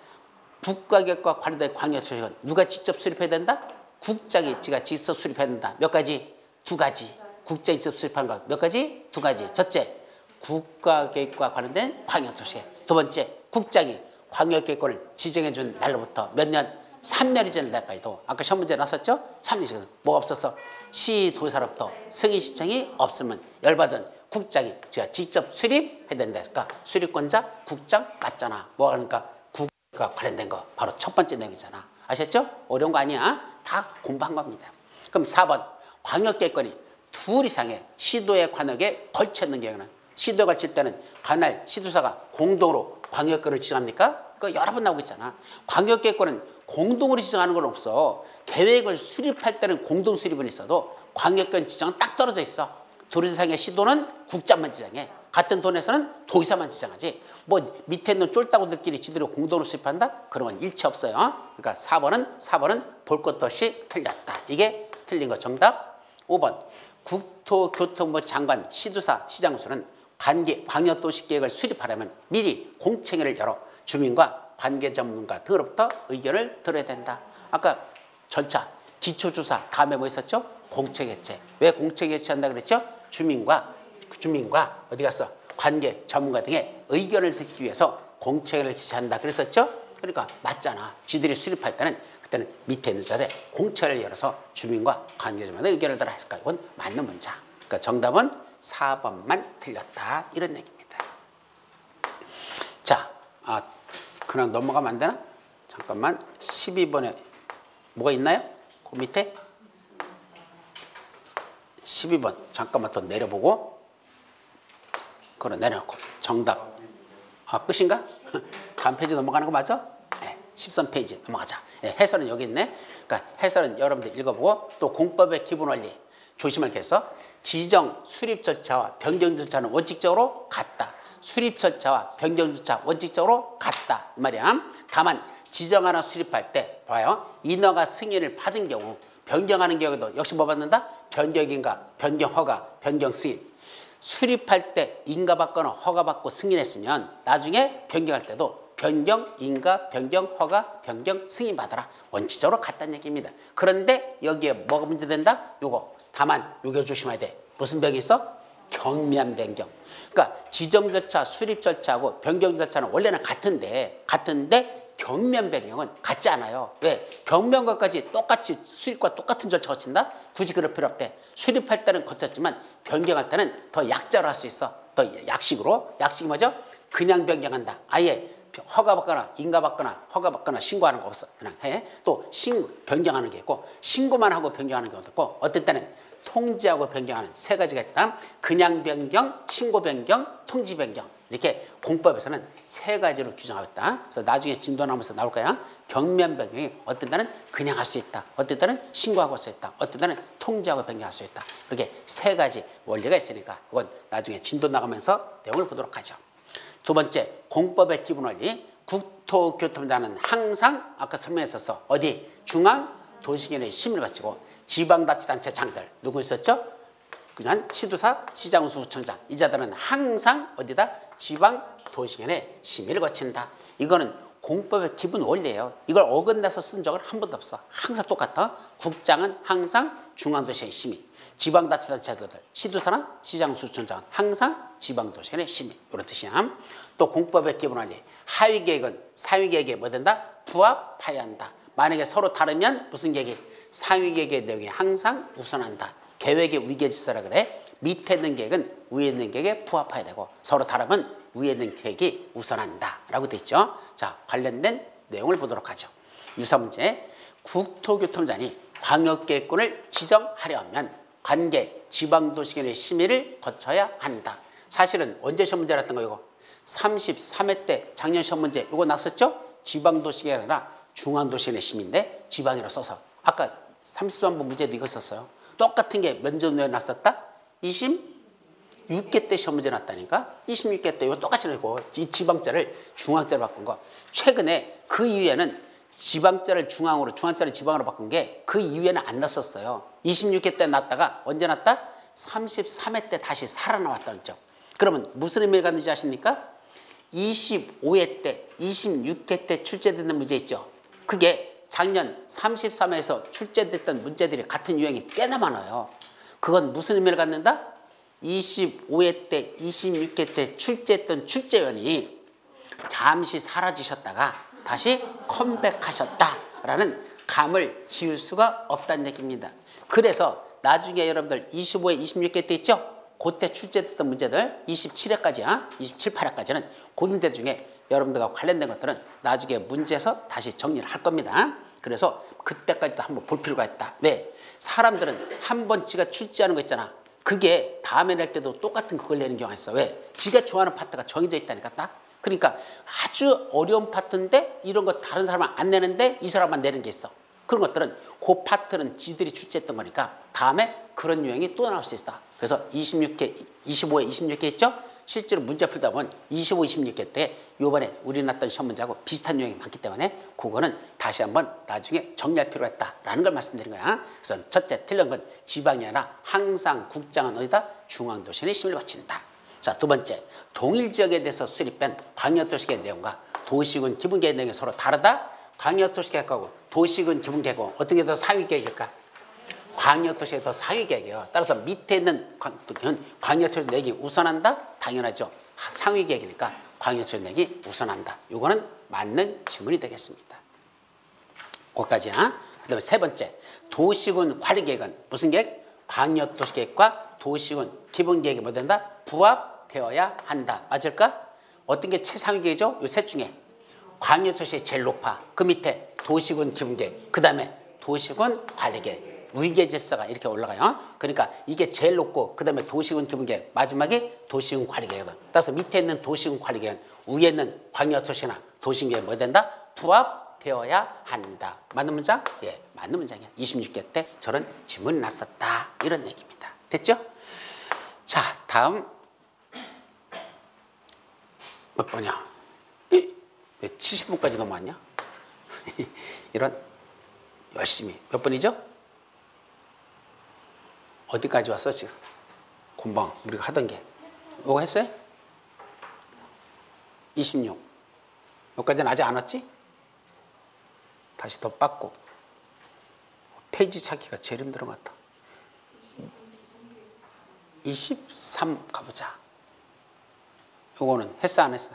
국가계획과 관련된 광역도시계획은 누가 직접 수립해야 된다? 국장이 지가 직접 수립해야 된다. 몇 가지? 두 가지. 국장이 직접 수립하는 거 몇 가지? 두 가지. 첫째, 국가계획과 관련된 광역도시계획. 두 번째, 국장이 광역계획권을 지정해 준 날로부터 몇 년? 3년이 지난 날까지도. 아까 시험 문제 나왔었죠? 3년이거든. 뭐가 없어서? 시도사로부터 승인 신청이 없으면 열받은 국장이 제가 직접 수립해야 된다. 그러니까 수립권자 국장 맞잖아. 뭐 하니까 국가 관련된 거 바로 첫 번째 내용이잖아. 아셨죠? 어려운 거 아니야. 다 공부한 겁니다. 그럼 4번. 광역계획권이 둘 이상의 시도의 관역에 걸쳐 있는 경우는 시도에 걸칠 때는 관할 시도사가 공동으로 광역권을 지정합니까? 그거 여러 번 나오고 있잖아. 광역계획권은 공동으로 지정하는 건 없어. 계획을 수립할 때는 공동 수립은 있어도 광역권 지정은 딱 떨어져 있어. 둘 이상의 시도는 국장만 지정해. 같은 돈에서는 도의사만 지정하지. 뭐 밑에 있는 쫄따구들끼리 지들이 공동으로 수립한다? 그런 건 일체 없어요. 그러니까 4번은 볼 것도 없이 틀렸다. 이게 틀린 거 정답. 5번. 국토교통부 장관, 시도사, 시장수는 광역도시계획을 수립하려면 미리 공청회를 열어 주민과 관계 전문가 등으로부터 의견을 들어야 된다. 아까 절차, 기초조사 다음에 뭐 있었죠? 공청회 개최. 왜 공청회 개최한다 그랬죠? 주민과 어디 갔어? 관계 전문가 등의 의견을 듣기 위해서 공청회를 개최한다 그랬었죠? 그러니까 맞잖아. 지들이 수립할 때는 그때는 밑에 있는 자리에 공청회를 열어서 주민과 관계 전문가의 의견을 들어야 했을까? 이건 맞는 문자. 그러니까 정답은 4번만 틀렸다. 이런 얘기입니다. 자, 그냥 넘어가면 안 되나? 잠깐만. 12번에 뭐가 있나요? 그 밑에? 12번. 잠깐만 더 내려보고. 그래, 내려놓고. 정답. 끝인가? 다음 페이지 넘어가는 거 맞아? 네, 13페이지 넘어가자. 네, 해설은 여기 있네. 그러니까 해설은 여러분들 읽어보고 또 공법의 기본 원리. 조심을 해서 지정 수립 절차와 변경 절차는 원칙적으로 같다. 수립 절차와 변경 절차 원칙적으로 같다. 이 말이야. 다만 지정 하나 수립할 때 봐요. 인허가 승인을 받은 경우 변경하는 경우도 역시 뭐 받는다? 변경인가, 변경 허가, 변경 승인. 수립할 때 인가받거나 허가받고 승인했으면 나중에 변경할 때도 변경, 인가, 변경, 허가, 변경, 승인 받아라. 원칙적으로 같다는 얘기입니다. 그런데 여기에 뭐가 문제된다? 요거. 다만 요거 조심해야 돼. 무슨 병이 있어? 경미한 변경. 그러니까 지정 절차, 수립 절차하고 변경 절차는 원래는 같은데 경미한 변경은 같지 않아요. 왜? 경미한 것까지 똑같이 수립과 똑같은 절차 거친다? 굳이 그럴 필요 없대. 수립할 때는 거쳤지만 변경할 때는 더 약자로 할 수 있어. 더 약식으로. 약식이 뭐죠? 그냥 변경한다. 아예 허가받거나 인가받거나 허가받거나 신고하는 거 없어. 그냥 해. 또 변경하는 게 있고 신고만 하고 변경하는 경우도 있고 어떤 때는 통지하고 변경하는 세 가지가 있다. 그냥 변경, 신고 변경, 통지 변경. 이렇게 공법에서는 세 가지로 규정하고 있다. 그래서 나중에 진도 나오면서 나올 거야. 경미한 변경이 어떤 때는 그냥 할 수 있다. 어떤 때는 신고하고 할 수 있다. 어떤 때는 통지하고 변경할 수 있다. 이렇게 세 가지 원리가 있으니까 그건 나중에 진도 나가면서 내용을 보도록 하죠. 두 번째, 공법의 기본 원리. 국토교통부는 항상 아까 설명했었어. 어디? 중앙 도시계획의 심의를 바치고 지방자치단체 장들 누구 있었죠? 그냥 시도사, 시장수구청장 이 자들은 항상 어디다 지방도시견의 심의를 거친다. 이거는 공법의 기본 원리예요. 이걸 어긋나서 쓴 적은 한 번도 없어. 항상 똑같아. 국장은 항상 중앙도시의 심의, 지방자치단체들, 시도사나 시장수구청장은 항상 지방도시견의 심의. 이런 뜻이야. 또 공법의 기본 원리, 하위계획은 상위계획에 뭐 된다? 부합하여야 한다. 만약에 서로 다르면 무슨 계획이? 상위계획의 내용이 항상 우선한다. 계획의 위계질서라 그래. 밑에 있는 계획은 위에 있는 계획에 부합해야 되고 서로 다르면 위에 있는 계획이 우선한다 라고 돼 있죠. 자, 관련된 내용을 보도록 하죠. 유사 문제, 국토교통부장이 광역계획권을 지정하려 하면 관계 지방도시견의 심의를 거쳐야 한다. 사실은 언제 시험 문제 났던 거 이거? 33회 때 작년 시험 문제 이거 났었죠? 지방도시견이 아니라 중앙도시견의 심의인데 지방이라 써서 아까 33번 문제도 이거 썼어요. 똑같은 게 면접 내에 났었다? 26개 때 시험 문제 났다니까? 26개 때 이거 똑같이 내고 이 지방자를 중앙자로 바꾼 거. 최근에 그 이후에는 지방자를 중앙으로, 중앙자를 지방으로 바꾼 게 그 이후에는 안 났었어요. 26회 때 났다가 언제 났다? 33회 때 다시 살아나왔다는 점. 그러면 무슨 의미를 갖는지 아십니까? 25회 때, 26회 때 출제되는 문제 있죠. 그게 작년 33회에서 출제됐던 문제들이 같은 유형이 꽤나 많아요. 그건 무슨 의미를 갖는다? 25회 때, 26회 때 출제했던 출제원이 잠시 사라지셨다가 다시 컴백하셨다라는 감을 지울 수가 없다는 얘기입니다. 그래서 나중에 여러분들 25회, 26회 때 있죠? 그때 출제됐던 문제들 27회까지야, 27, 8회까지는 그 문제 중에 여러분들과 관련된 것들은 나중에 문제에서 다시 정리를 할 겁니다. 그래서 그때까지도 한번 볼 필요가 있다. 왜? 사람들은 한 번 지가 출제하는 거 있잖아. 그게 다음에 낼 때도 똑같은 그걸 내는 경우가 있어. 왜? 지가 좋아하는 파트가 정해져 있다니까 딱. 그러니까 아주 어려운 파트인데 이런 거 다른 사람은 안 내는데 이 사람만 내는 게 있어. 그런 것들은 그 파트는 지들이 출제했던 거니까 다음에 그런 유형이 또 나올 수 있다. 그래서 26회, 25회, 26회 있죠? 실제로 문제 풀다 보면 25, 26회 때 요번에 우리 났던 시험 문제하고 비슷한 유형이 많기 때문에 그거는 다시 한번 나중에 정리할 필요가 있다라는 걸 말씀드린 거야. 그래서 첫째 틀린 건 지방이 아니라 항상 국장은 어디다? 중앙도시의 심의를 거친다. 자, 두 번째, 동일 지역에 대해서 수립된 광역도시계획 내용과 도시군 기본계획 내용이 서로 다르다. 광역도시계획하고 도시군 기본계획은 어떤 게 더 상위계획일까? 광역도시가 더 상위계획이에요. 따라서 밑에 있는 광역도시 내기 우선한다? 당연하죠. 상위계획이니까 광역도시 내기 우선한다. 이거는 맞는 질문이 되겠습니다. 거기까지야. 그 다음에 세 번째, 도시군 관리계획은 무슨 계획? 광역도시계획과 도시군 기본계획이 뭐 된다? 부합되어야 한다. 맞을까? 어떤 게 최상위계획이죠? 이 셋 중에 광역도시가 제일 높아. 그 밑에 도시군 기본계획, 그 다음에 도시군 관리계획. 위계질서가 이렇게 올라가요. 그러니까 이게 제일 높고 그 다음에 도시군 기본계획, 마지막에 도시군 관리계획. 따라서 밑에 있는 도시군 관리계획, 위에 있는 광역도시나 도시계획 뭐 된다? 부합되어야 한다. 맞는 문장? 예, 맞는 문장이야. 26개 때 저런 질문이 났었다. 이런 얘기입니다. 됐죠? 자, 다음 몇 번이야? 왜 70분까지 넘어왔냐? 이런 열심히 몇 번이죠? 어디까지 왔어 지금? 금방 우리가 하던 게 이거 했어요? 26 여기까지는 아직 안 왔지? 다시 더 빻고 페이지 찾기가 제일 힘든 것 같아. 23 가보자. 요거는 했어 안 했어?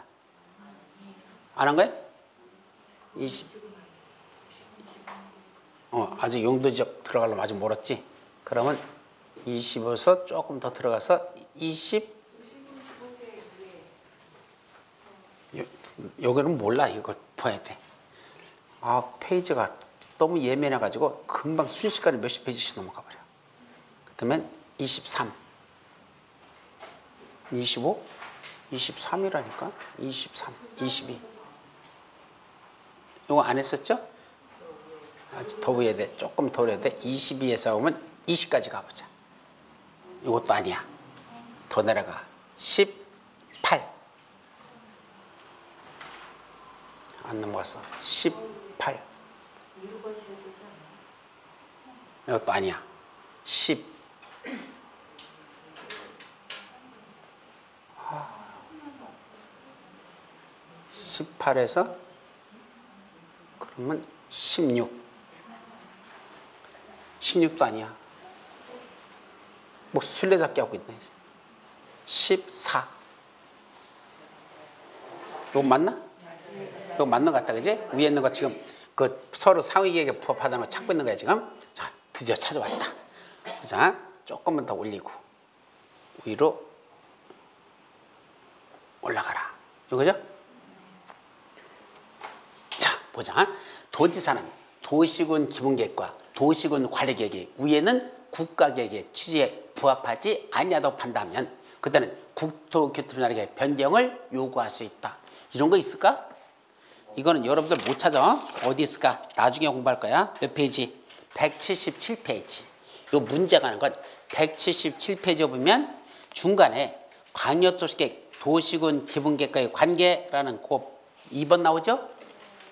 안 한 거야? 20 아직 용도 지역 들어가려면 아직 멀었지? 그러면 20에서 조금 더 들어가서 20 여기는 몰라. 이거 봐야 돼. 아, 페이지가 너무 예민해가지고 금방 순식간에 몇십 페이지씩 넘어가 버려. 그러면 23 25 23이라니까 23 22 이거 안 했었죠? 아직 더 위에 돼. 조금 더 위에 돼. 22에서 오면 20까지 가보자. 이것도 아니야. 더 내려가. 18 안 넘어갔어. 18 이것도 아니야. 10 18에서 그러면 16. 16도 아니야. 뭐 술래잡기 하고 있네. 14. 이거 맞나? 이거 맞는 것 같다, 그지? 위에 있는 거 지금 그 서로 상위계획에 부합하다는 거 찾고 있는 거야, 지금. 자, 드디어 찾아왔다. 자, 조금만 더 올리고 위로 올라가라. 이거죠? 자, 보자. 도지사는 도시군 기본계획과 도시군 관리계획이 위에는 국가계획의 취지에 부합하지 아니하다고 판단하면 그때는 국토교통부장에게 변경을 요구할 수 있다. 이런 거 있을까? 이거는 여러분들 못 찾아. 어디 있을까? 나중에 공부할 거야. 몇 페이지? 177페이지. 요 문제가 하는 건 177페이지에 보면 중간에 광역도시계획 도시군 기본계획과의 관계라는 곱 2번 나오죠?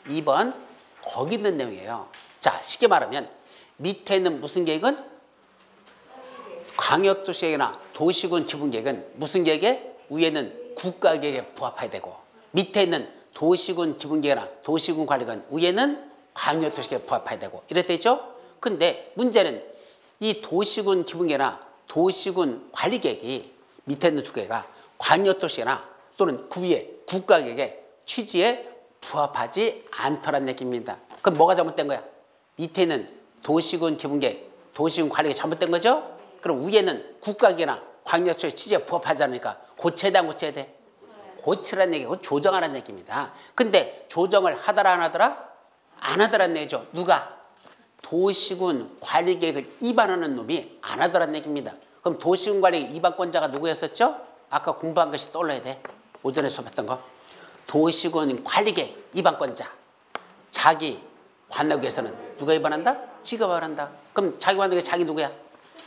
2번 거기 있는 내용이에요. 자, 쉽게 말하면 밑에 있는 무슨 계획은 광역도시계획이나 도시군 기본계획은 무슨 계획에? 위에는 국가계획에 부합해야 되고 밑에 있는 도시군 기본계획이나 도시군 관리계획은 위에는 광역도시계획에 부합해야 되고 이랬다 했죠? 근데 문제는 이 도시군 기본계획이나 도시군 관리계획이 밑에 있는 두 개가 광역도시계획이나 또는 그 위에 국가계획의 취지에 부합하지 않더란 얘기입니다. 그럼 뭐가 잘못된 거야? 밑에 있는 도시군 기본계획, 도시군 관리계획이 잘못된 거죠? 그럼 위에는 국가계획이나 광역도시 취지에 부합하지 않으니까 고쳐야 돼, 안 고쳐야 돼? 고치라는 얘기고 조정하라는 얘기입니다. 근데 조정을 하더라 안 하더라? 안 하더라는 얘기죠. 누가? 도시군 관리계획을 위반하는 놈이 안 하더라는 얘기입니다. 그럼 도시군 관리계획 위반권자가 누구였었죠? 아까 공부한 것이 떠올라야 돼. 오전에 수업했던 거. 도시군 관리계획 위반권자. 자기 관리계획에서는 누가 위반한다? 지가 위반한다. 그럼 자기 관리계획 자기 누구야?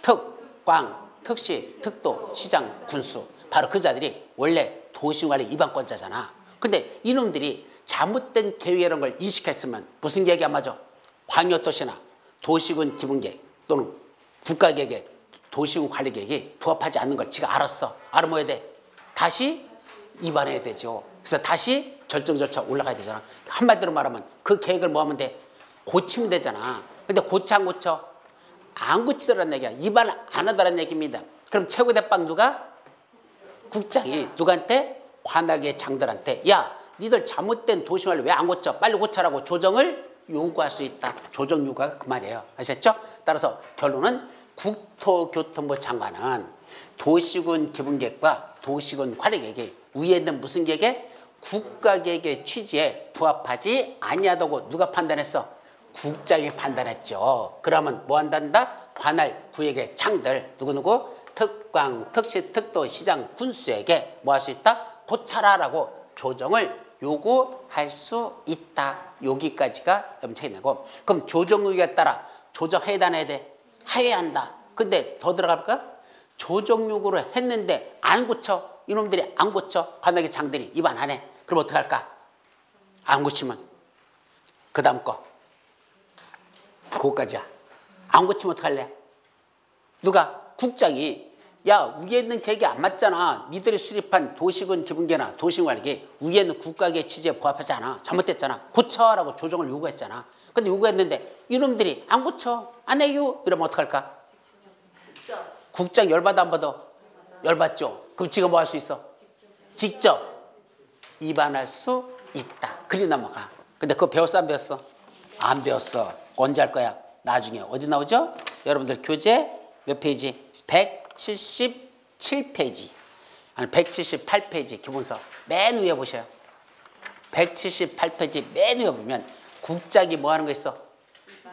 특, 광, 특시, 특도, 시장, 군수. 바로 그 자들이 원래 도시관리 위반권자잖아. 근데 이놈들이 잘못된 계획 이런 걸 인식했으면 무슨 계획이 안 맞아? 광역도시나 도시군 기본계획 또는 국가계획에 도시군 관리계획이 부합하지 않는 걸 지가 알았어. 알아 뭐 해야 돼? 다시 위반해야 되죠. 그래서 다시 결정 절차 올라가야 되잖아. 한마디로 말하면 그 계획을 뭐 하면 돼? 고치면 되잖아. 근데 고쳐 안 고쳐? 안 고치더라는 얘기야. 위반 안 하더라는 얘기입니다. 그럼 최고대빵 누가? 국장이 누구한테? 관할계 장들한테 야 니들 잘못된 도시관리 왜 안 고쳐? 빨리 고쳐라고 조정을 요구할 수 있다. 조정 요구가 그 말이에요. 아셨죠? 따라서 결론은 국토교통부 장관은 도시군 기본계획과 도시군 관리계획이 위에 있는 무슨 계획에? 국가계획의 취지에 부합하지 아니하다고 누가 판단했어? 국장이 판단했죠. 그러면 뭐 한단다? 관할 구역의 장들 누구누구? 특광, 특시, 특도, 시장, 군수에게 뭐 할 수 있다? 고쳐라라고 조정을 요구할 수 있다. 여기까지가 염차이내고 그럼 조정 요구에 따라 조정해야 안 해야 돼? 해야 한다. 근데 더 들어갈까? 조정 요구를 했는데 안 고쳐. 이놈들이 안 고쳐. 관할계 장들이 위반 안 해. 그럼 어떡할까? 안 고치면 그 다음 거 그거까지야. 안 고치면 어떡할래? 누가? 국장이 야 위에 있는 계획이 안 맞잖아. 니들이 수립한 도시군 기본계획이나 도시군 관리계획 위에 있는 국가계획 취지에 부합하지 않아. 잘못됐잖아. 고쳐라고 조정을 요구했잖아. 근데 요구했는데 이놈들이 안 고쳐. 안 해요. 이러면 어떡할까? 국장 열받아 안 받아? 열받죠. 그럼 지가 뭐 할 수 있어? 직접 위반할 수 있다. 그리 넘어가. 근데 그거 배웠어 안 배웠어? 안 배웠어. 언제 할 거야? 나중에. 어디 나오죠? 여러분들 교재 몇 페이지? 177페이지. 아니 178페이지 기본서 맨 위에 보셔요. 178페이지 맨 위에 보면 국장이 뭐 하는 거 있어?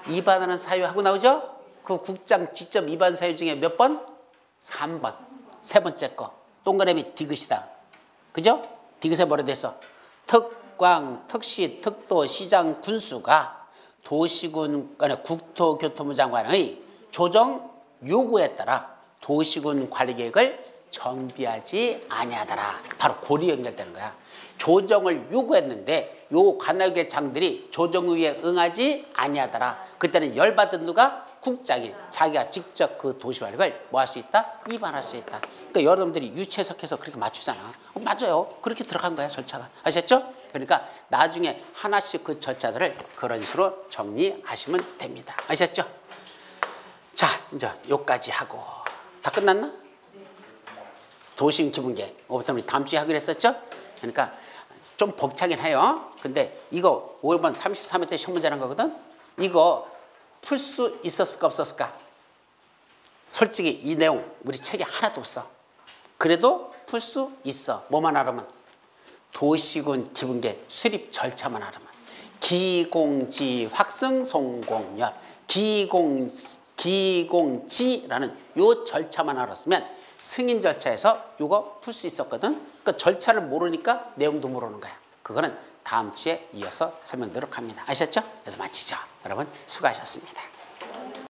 위반하는 사유 하고 나오죠? 그 국장 직접 위반 사유 중에 몇 번? 3번. 세 번째 거. 동그라미 디귿이다. 그죠? 디귿에 뭐라 됐어? 특광, 특시, 특도, 시장, 군수가 도시군, 국토교통부 장관의 조정 요구에 따라 도시군 관리계획을 정비하지 아니하더라. 바로 고리 연결되는 거야. 조정을 요구했는데 요 관할계 장들이 조정 요구에 응하지 아니하더라. 그때는 열받은 누가? 국장이 자기가 직접 그 도시관리를 뭐 할 수 있다? 위반할 수 있다. 그러니까 여러분들이 유체석해서 그렇게 맞추잖아. 맞아요. 그렇게 들어간 거야 절차가. 아셨죠? 그러니까 나중에 하나씩 그 절차들을 그런 식으로 정리하시면 됩니다. 아셨죠? 자, 이제 요까지 하고 다 끝났나? 도시군 기본계. 이거부터 우리 다음 주에 하기로 했었죠? 그러니까 좀 벅차긴 해요. 근데 이거 5번 33회 때 시험 문제라는 거거든. 이거 풀 수 있었을까 없었을까? 솔직히 이 내용 우리 책에 하나도 없어. 그래도 풀 수 있어. 뭐만 알으면 도시군 기본계 수립 절차만 알으면 기공지 확승 송공열 기공지라는 요 절차만 알았으면 승인 절차에서 이거 풀 수 있었거든. 그 절차를 모르니까 내용도 모르는 거야. 그거는 다음 주에 이어서 설명드리도록 합니다. 아셨죠? 그래서 마치죠. 여러분 수고하셨습니다.